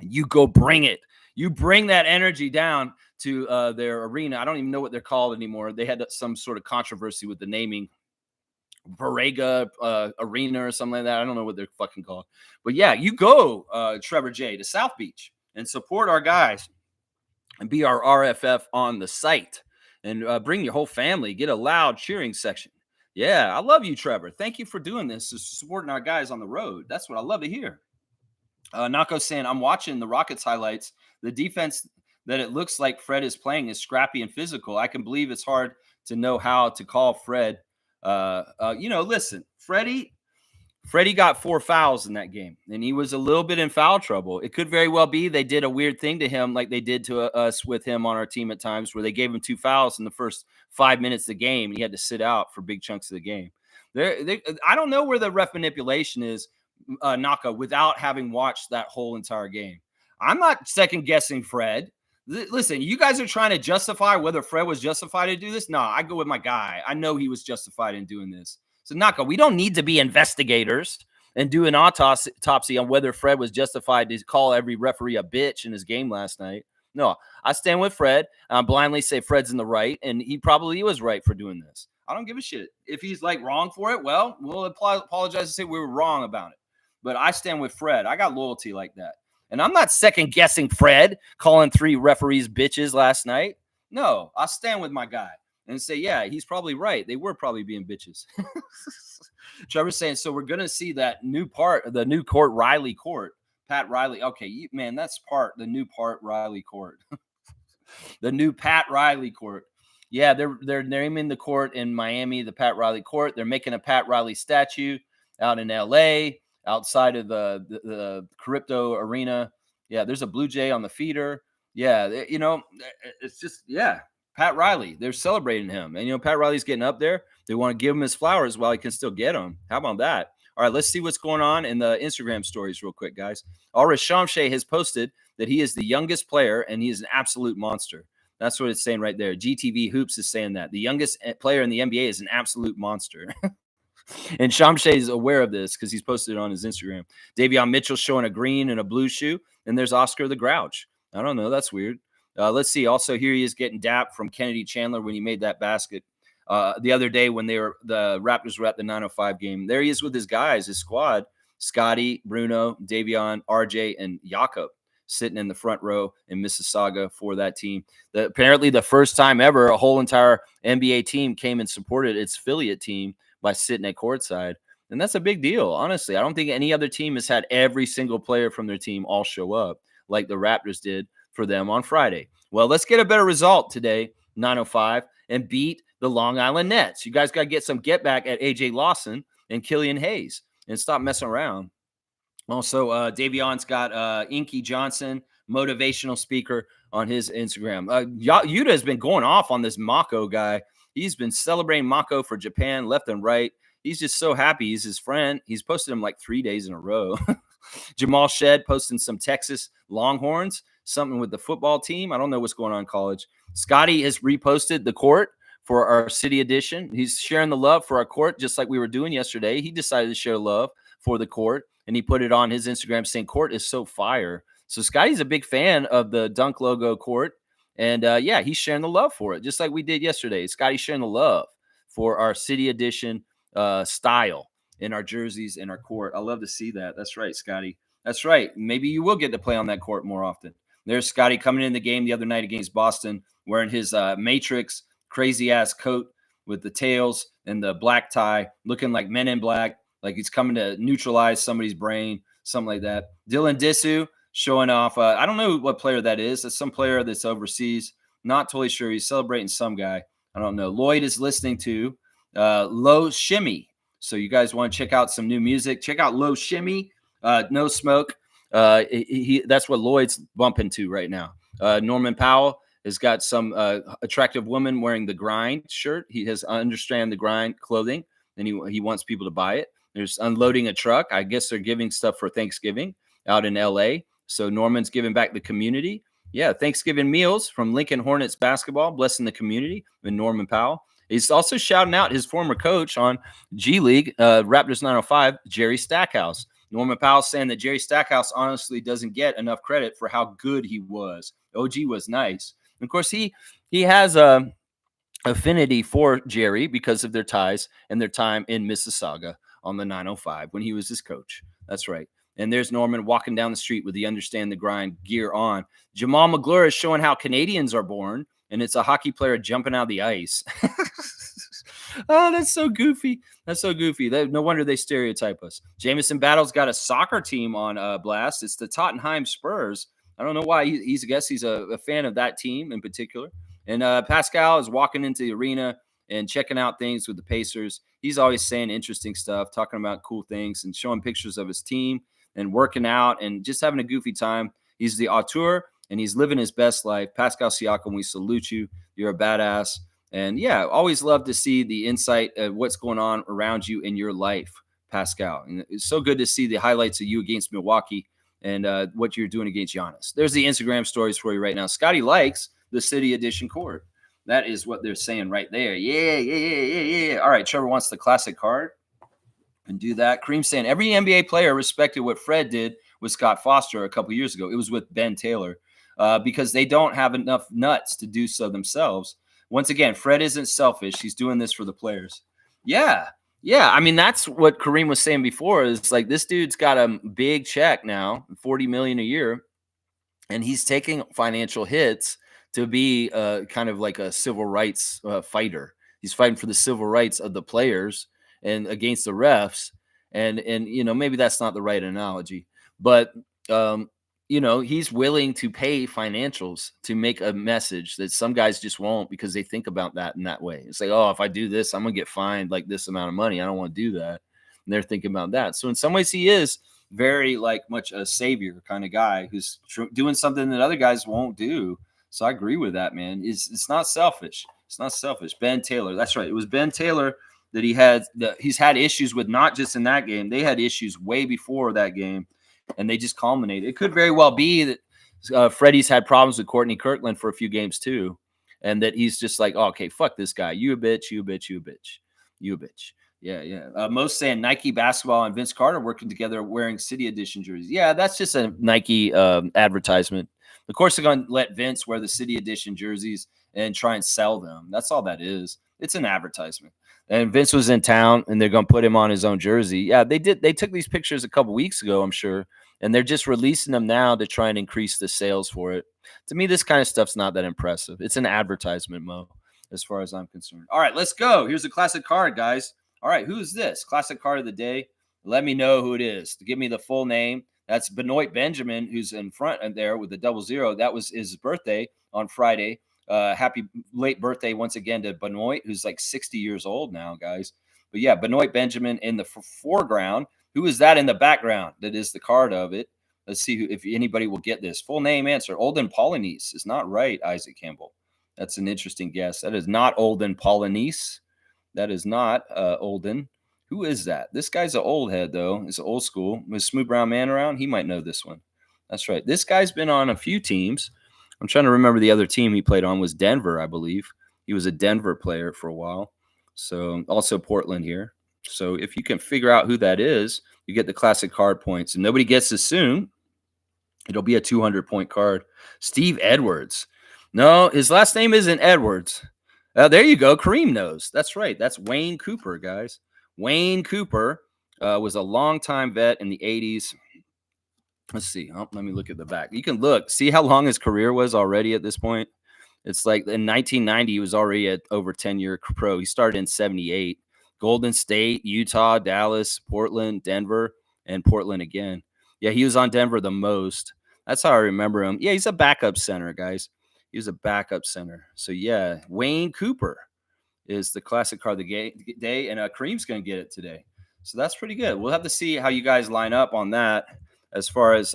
You go bring it. You bring that energy down to their arena. I don't even know what they're called anymore. They had some sort of controversy with the naming. Borrega Arena or something like that. I don't know what they're fucking called. But yeah, you go, Trevor J, to South Beach and support our guys and be our RFF on the site and bring your whole family. Get a loud cheering section. Yeah, I love you, Trevor. Thank you for doing this, supporting our guys on the road. That's what I love to hear. Nako saying, I'm watching the Rockets highlights. The defense that it looks like Fred is playing is scrappy and physical. I can believe it's hard to know how to call Fred. Listen, Freddie got 4 fouls in that game, and he was a little bit in foul trouble. It could very well be they did a weird thing to him like they did to us with him on our team at times where they gave him 2 fouls in the first 5 minutes of the game, and he had to sit out for big chunks of the game. I don't know where the ref manipulation is, Naka, without having watched that whole entire game. I'm not second-guessing Fred. Listen, you guys are trying to justify whether Fred was justified to do this. No, I go with my guy. I know he was justified in doing this. So, Naka, we don't need to be investigators and do an autopsy on whether Fred was justified to call every referee a bitch in his game last night. No, I stand with Fred. I blindly say Fred's in the right, and he probably was right for doing this. I don't give a shit. If he's like wrong for it, well, we'll apologize and say we were wrong about it. But I stand with Fred. I got loyalty like that. And I'm not second-guessing Fred calling 3 referees bitches last night. No, I stand with my guy and say, yeah, he's probably right. They were probably being bitches. Trevor's saying, so we're going to see that new part, the new court, Riley Court. Pat Riley. Okay, man, that's the new part, Riley Court. The new Pat Riley Court. Yeah, they're naming the court in Miami the Pat Riley Court. They're making a Pat Riley statue out in L.A. outside of the crypto arena. Yeah, there's a Blue Jay on the feeder. Yeah, it's just Pat Riley. They're celebrating him, and Pat Riley's getting up there. They want to give him his flowers while he can still get them. How about that? All right, let's see what's going on in the Instagram stories real quick, guys. Alright, Shamshay has posted that he is the youngest player and he is an absolute monster. That's what it's saying right there. GTV Hoops is saying that the youngest player in the NBA is an absolute monster. And Shamshay is aware of this because he's posted it on his Instagram. Davion Mitchell showing a green and a blue shoe. And there's Oscar the Grouch. I don't know. That's weird. Let's see. Also, here he is getting dapped from Kennedy Chandler when he made that basket the other day when the Raptors were at the 905 game. There he is with his guys, his squad. Scotty, Bruno, Davion, RJ, and Jakob sitting in the front row in Mississauga for that team. Apparently the first time ever a whole entire NBA team came and supported its affiliate team by sitting at courtside. And that's a big deal, honestly. I don't think any other team has had every single player from their team all show up like the Raptors did for them on Friday. Well, let's get a better result today, 905, and beat the Long Island Nets. You guys got to get some get back at AJ Lawson and Killian Hayes and stop messing around. Also, Davion's got Inky Johnson, motivational speaker, on his Instagram. Yuta has been going off on this Mako guy. He's been celebrating Mako for Japan left and right. He's just so happy. He's his friend. He's posted him like 3 days in a row. Jamal Shed posting some Texas Longhorns, something with the football team. I don't know what's going on in college. Scotty has reposted the court for our city edition. He's sharing the love for our court, just like we were doing yesterday. He decided to share love for the court, and he put it on his Instagram saying, "Court is so fire." So Scotty's a big fan of the Dunk logo court, and he's sharing the love for it, just like we did yesterday. Scotty's sharing the love for our city edition style in our jerseys and our court. I love to see that. That's right, Scotty. That's right. Maybe you will get to play on that court more often. There's Scotty coming in the game the other night against Boston, wearing his Matrix crazy ass coat with the tails and the black tie, looking like Men in Black. Like he's coming to neutralize somebody's brain, something like that. Dylan Disu showing off. I don't know what player that is. It's some player that's overseas. Not totally sure. He's celebrating some guy. I don't know. Lloyd is listening to Low Shimmy. So you guys want to check out some new music? Check out Low Shimmy. No Smoke. That's what Lloyd's bumping to right now. Norman Powell has got some attractive woman wearing the Grind shirt. He has Understand the Grind clothing, and he wants people to buy it. There's unloading a truck. I guess they're giving stuff for Thanksgiving out in L.A. So Norman's giving back the community. Yeah, Thanksgiving meals from Lincoln Hornets basketball, blessing the community, and Norman Powell. He's also shouting out his former coach on G League, Raptors 905, Jerry Stackhouse. Norman Powell saying that Jerry Stackhouse honestly doesn't get enough credit for how good he was. OG was nice. And of course, he has a affinity for Jerry because of their ties and their time in Mississauga on the 905 when he was his coach. That's right. And there's Norman walking down the street with the Understand the Grind gear on. Jamal McGlure is showing how Canadians are born, and it's a hockey player jumping out of the ice. Oh, that's so goofy. That's so goofy. No wonder they stereotype us. Jamison Battle's got a soccer team on blast. It's the Tottenham Spurs. I don't know why. He's a fan of that team in particular. And Pascal is walking into the arena and checking out things with the Pacers. He's always saying interesting stuff, talking about cool things and showing pictures of his team and working out and just having a goofy time. He's the auteur, and he's living his best life. Pascal Siakam, we salute you. You're a badass. And, yeah, always love to see the insight of what's going on around you in your life, Pascal. And it's so good to see the highlights of you against Milwaukee and what you're doing against Giannis. There's the Instagram stories for you right now. Scotty likes the City Edition court. That is what they're saying right there. Yeah. All right, Trevor wants the classic card. And do that. Kareem saying every NBA player respected what Fred did with Scott Foster a couple years ago. It was with Ben Taylor because they don't have enough nuts to do so themselves. Once again, Fred isn't selfish. He's doing this for the players. Yeah. I mean, that's what Kareem was saying before is like this dude's got a big check now, $40 million a year, and he's taking financial hits to be kind of like a civil rights fighter. He's fighting for the civil rights of the players and against the refs. And maybe that's not the right analogy, but he's willing to pay financials to make a message that some guys just won't because they think about that in that way. It's like, oh, if I do this, I'm gonna get fined like this amount of money. I don't want to do that. And they're thinking about that. So in some ways, he is very like much a savior kind of guy who's doing something that other guys won't do. So I agree with that, man. It's not selfish. It's not selfish. Ben Taylor. That's right. It was Ben Taylor that he's had issues with, not just in that game. They had issues way before that game, and they just culminated. It could very well be that Freddie's had problems with Courtney Kirkland for a few games too, and that he's just like, oh, okay, fuck this guy. You a bitch, you a bitch, you a bitch, you a bitch. Yeah, yeah. Most saying Nike basketball and Vince Carter working together wearing City Edition jerseys. Yeah, that's just a Nike advertisement. Of course, they're going to let Vince wear the City Edition jerseys and try and sell them. That's all that is. It's an advertisement. And Vince was in town, and they're going to put him on his own jersey. Yeah, they did. They took these pictures a couple weeks ago, I'm sure, and they're just releasing them now to try and increase the sales for it. To me, this kind of stuff's not that impressive. It's an advertisement, Mo, as far as I'm concerned. All right, let's go. Here's a classic card, guys. All right, who's this? Classic card of the day. Let me know who it is. Give me the full name. That's Benoit Benjamin, who's in front there with the 00. That was his birthday on Friday. Happy late birthday once again to Benoit, who's like 60 years old now, guys. But yeah, Benoit Benjamin in the foreground. Who is that in the background? That is the card of it. Let's see if anybody will get this. Full name answer. Olden Polynice is not right, Isaac Campbell. That's an interesting guess. That is not Olden Polynice. That is not Olden. Who is that? This guy's an old head, though. It's old school. Was Smooth Brown Man around? He might know this one. That's right. This guy's been on a few teams. I'm trying to remember the other team he played on was Denver, I believe. He was a Denver player for a while. So also Portland here. So if you can figure out who that is, you get the classic card points. And nobody gets this soon. It'll be a 200-point card. Steve Edwards. No, his last name isn't Edwards. There you go. Kareem knows. That's right. That's Wayne Cooper, guys. Wayne Cooper was a longtime vet in the 80s. Let's see. Oh, let me look at the back. You can look. See how long his career was already at this point? It's like in 1990, he was already at over 10-year pro. He started in 78. Golden State, Utah, Dallas, Portland, Denver, and Portland again. Yeah, he was on Denver the most. That's how I remember him. Yeah, he's a backup center, guys. He was a backup center. So, yeah, Wayne Cooper is the classic card of the day, and Kareem's going to get it today. So that's pretty good. We'll have to see how you guys line up on that as far as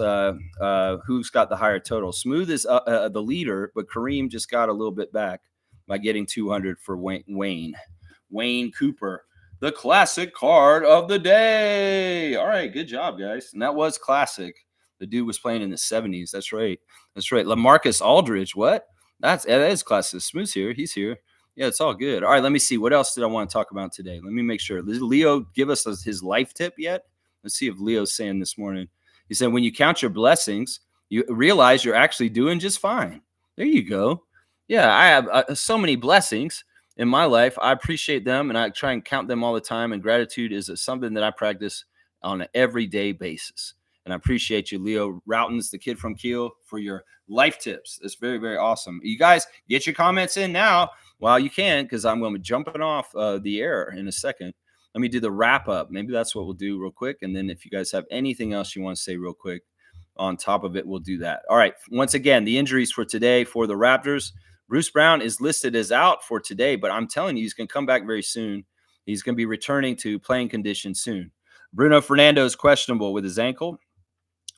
who's got the higher total. Smooth is the leader, but Kareem just got a little bit back by getting 200 for Wayne Cooper, the classic card of the day. All right, good job, guys. And that was classic. The dude was playing in the 70s. That's right. That's right. LaMarcus Aldridge. What? That is classic. Smooth's here. He's here. Yeah, it's all good. All right, let me see. What else did I want to talk about today? Let me make sure. Did Leo give us his life tip yet? Let's see if Leo's saying this morning. He said, when you count your blessings, you realize you're actually doing just fine. There you go. Yeah, I have so many blessings in my life. I appreciate them, and I try and count them all the time. And gratitude is something that I practice on an everyday basis. And I appreciate you, Leo Routens, the kid from Kiel, for your life tips. It's very, very awesome. You guys, get your comments in now while you can, because I'm going to be jumping off the air in a second. Let me do the wrap up. Maybe that's what we'll do real quick. And then if you guys have anything else you want to say real quick on top of it, we'll do that. All right. Once again, the injuries for today for the Raptors. Bruce Brown is listed as out for today, but I'm telling you, he's going to come back very soon. He's going to be returning to playing condition soon. Bruno Fernando is questionable with his ankle.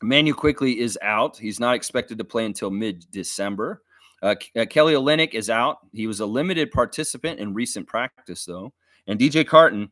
Manu Quickly is out. He's not expected to play until mid-December. Kelly Olynyk is out. He was a limited participant in recent practice, though. And DJ Carton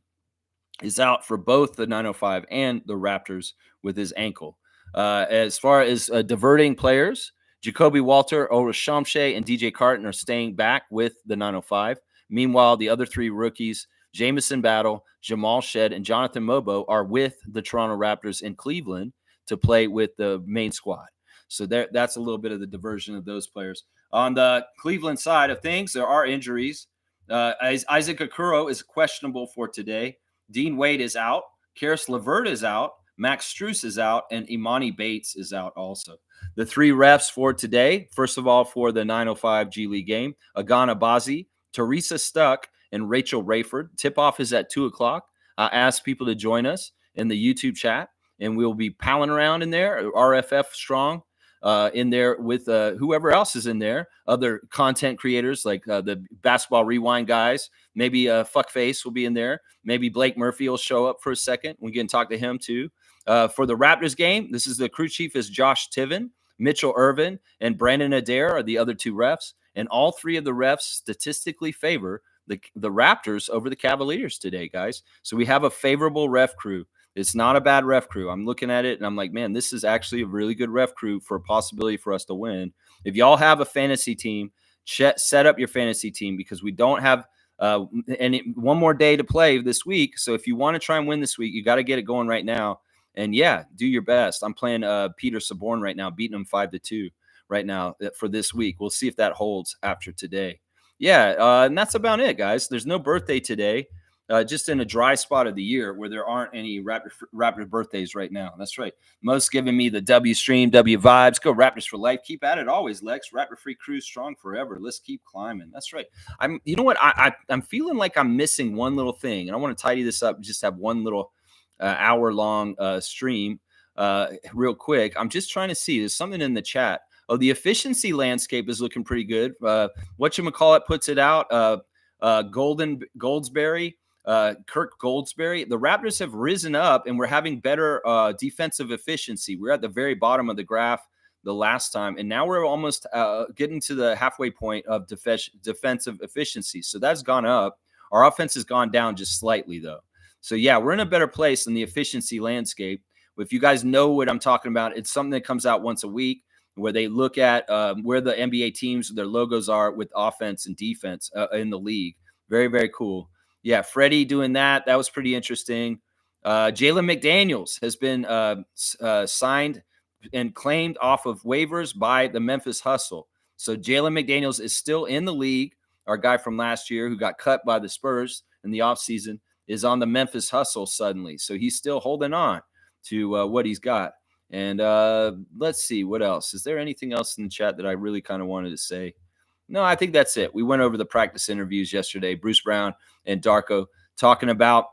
is out for both the 905 and the Raptors with his ankle. As far as diverting players, Jacoby Walter, Ora Shamshe, and DJ Carton are staying back with the 905. Meanwhile, the other three rookies, Jamison Battle, Jamal Shed, and Jonathan Mobo, are with the Toronto Raptors in Cleveland to play with the main squad. So that's a little bit of the diversion of those players. On the Cleveland side of things, there are injuries. Isaac Okoro is questionable for today. Dean Wade is out. Karis LeVert is out. Max Strus is out. And Imani Bates is out also. The three refs for today, first of all, for the 905 G League game, Agana Bazi, Teresa Stuck, and Rachel Rayford. Tip-off is at 2 o'clock. I asked people to join us in the YouTube chat, and we'll be palling around in there, RFF strong. in there with whoever else is in there, other content creators like the Basketball Rewind guys. Maybe Fuckface will be in there. Maybe Blake Murphy will show up for a second. We can talk to him too. For the Raptors game, this is the crew chief is Josh Tiven, Mitchell Irvin, and Brandon Adair are the other two refs. And all three of the refs statistically favor the Raptors over the Cavaliers today, guys. So we have a favorable ref crew. It's not a bad ref crew. I'm looking at it and I'm like, man, this is actually a really good ref crew for a possibility for us to win. If y'all have a fantasy team, set up your fantasy team because we don't have one more day to play this week. So if you want to try and win this week, you got to get it going right now. And yeah, do your best. I'm playing Peter Saborn right now, beating him 5-2 right now for this week. We'll see if that holds after today. Yeah, and that's about it, guys. There's no birthday today. Just in a dry spot of the year where there aren't any Raptor birthdays right now. That's right. Most giving me the W stream, W vibes. Go Raptors for life. Keep at it always, Lex. Raptor free crew strong forever. Let's keep climbing. That's right. You know what? I'm feeling like I'm missing one little thing, and I want to tidy this up. Just have one little hour-long stream real quick. I'm just trying to see. There's something in the chat. Oh, the efficiency landscape is looking pretty good. Whatchamacallit puts it out. Goldsberry. Kirk Goldsberry, the Raptors have risen up and we're having better defensive efficiency. We're at the very bottom of the graph the last time, and now we're almost getting to the halfway point of defensive efficiency. So that's gone up. Our offense has gone down just slightly, though. So, yeah, we're in a better place in the efficiency landscape. If you guys know what I'm talking about, it's something that comes out once a week where they look at where the NBA teams, their logos are with offense and defense in the league. Very, very cool. Yeah, Freddie doing that. That was pretty interesting. Jalen McDaniels has been signed and claimed off of waivers by the Memphis Hustle. So Jalen McDaniels is still in the league. Our guy from last year who got cut by the Spurs in the offseason is on the Memphis Hustle suddenly. So he's still holding on to what he's got. And let's see, what else? Is there anything else in the chat that I really kind of wanted to say? No, I think that's it. We went over the practice interviews yesterday. Bruce Brown and Darko talking about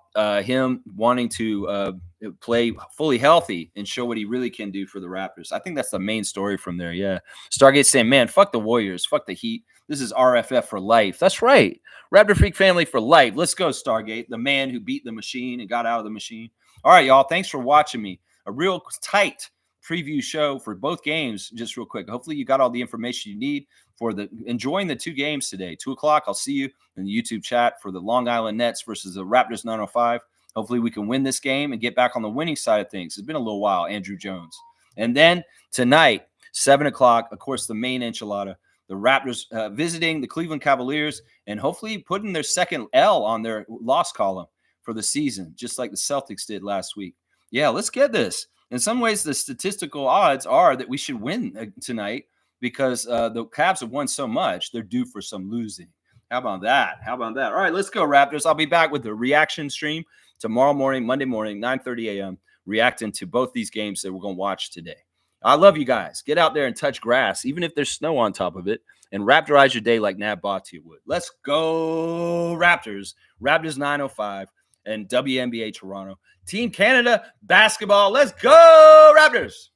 him wanting to play fully healthy and show what he really can do for the Raptors. I think that's the main story from there. Yeah. Stargate saying, man, fuck the Warriors. Fuck the Heat. This is RFF for life. That's right. Raptor Freak family for life. Let's go, Stargate. The man who beat the machine and got out of the machine. All right, y'all. Thanks for watching me. A real tight preview show for both games. Just real quick. Hopefully you got all the information you need for enjoying the two games today. 2:00. I'll see you in the YouTube chat for the Long Island Nets versus the Raptors 905. Hopefully we can win this game and get back on the winning side of things. It's been a little while, Andrew Jones. And then tonight, 7:00, of course, the main enchilada. The Raptors visiting the Cleveland Cavaliers and hopefully putting their second L on their loss column for the season, just like the Celtics did last week. Yeah, let's get this. In some ways, the statistical odds are that we should win tonight because the Cavs have won so much, they're due for some losing. How about that? How about that? All right, let's go, Raptors. I'll be back with the reaction stream tomorrow morning, Monday morning, 9:30 a.m., reacting to both these games that we're going to watch today. I love you guys. Get out there and touch grass, even if there's snow on top of it, and Raptorize your day like Nat Bhatia would. Let's go, Raptors. Raptors 905 and WNBA Toronto. Team Canada basketball. Let's go, Raptors.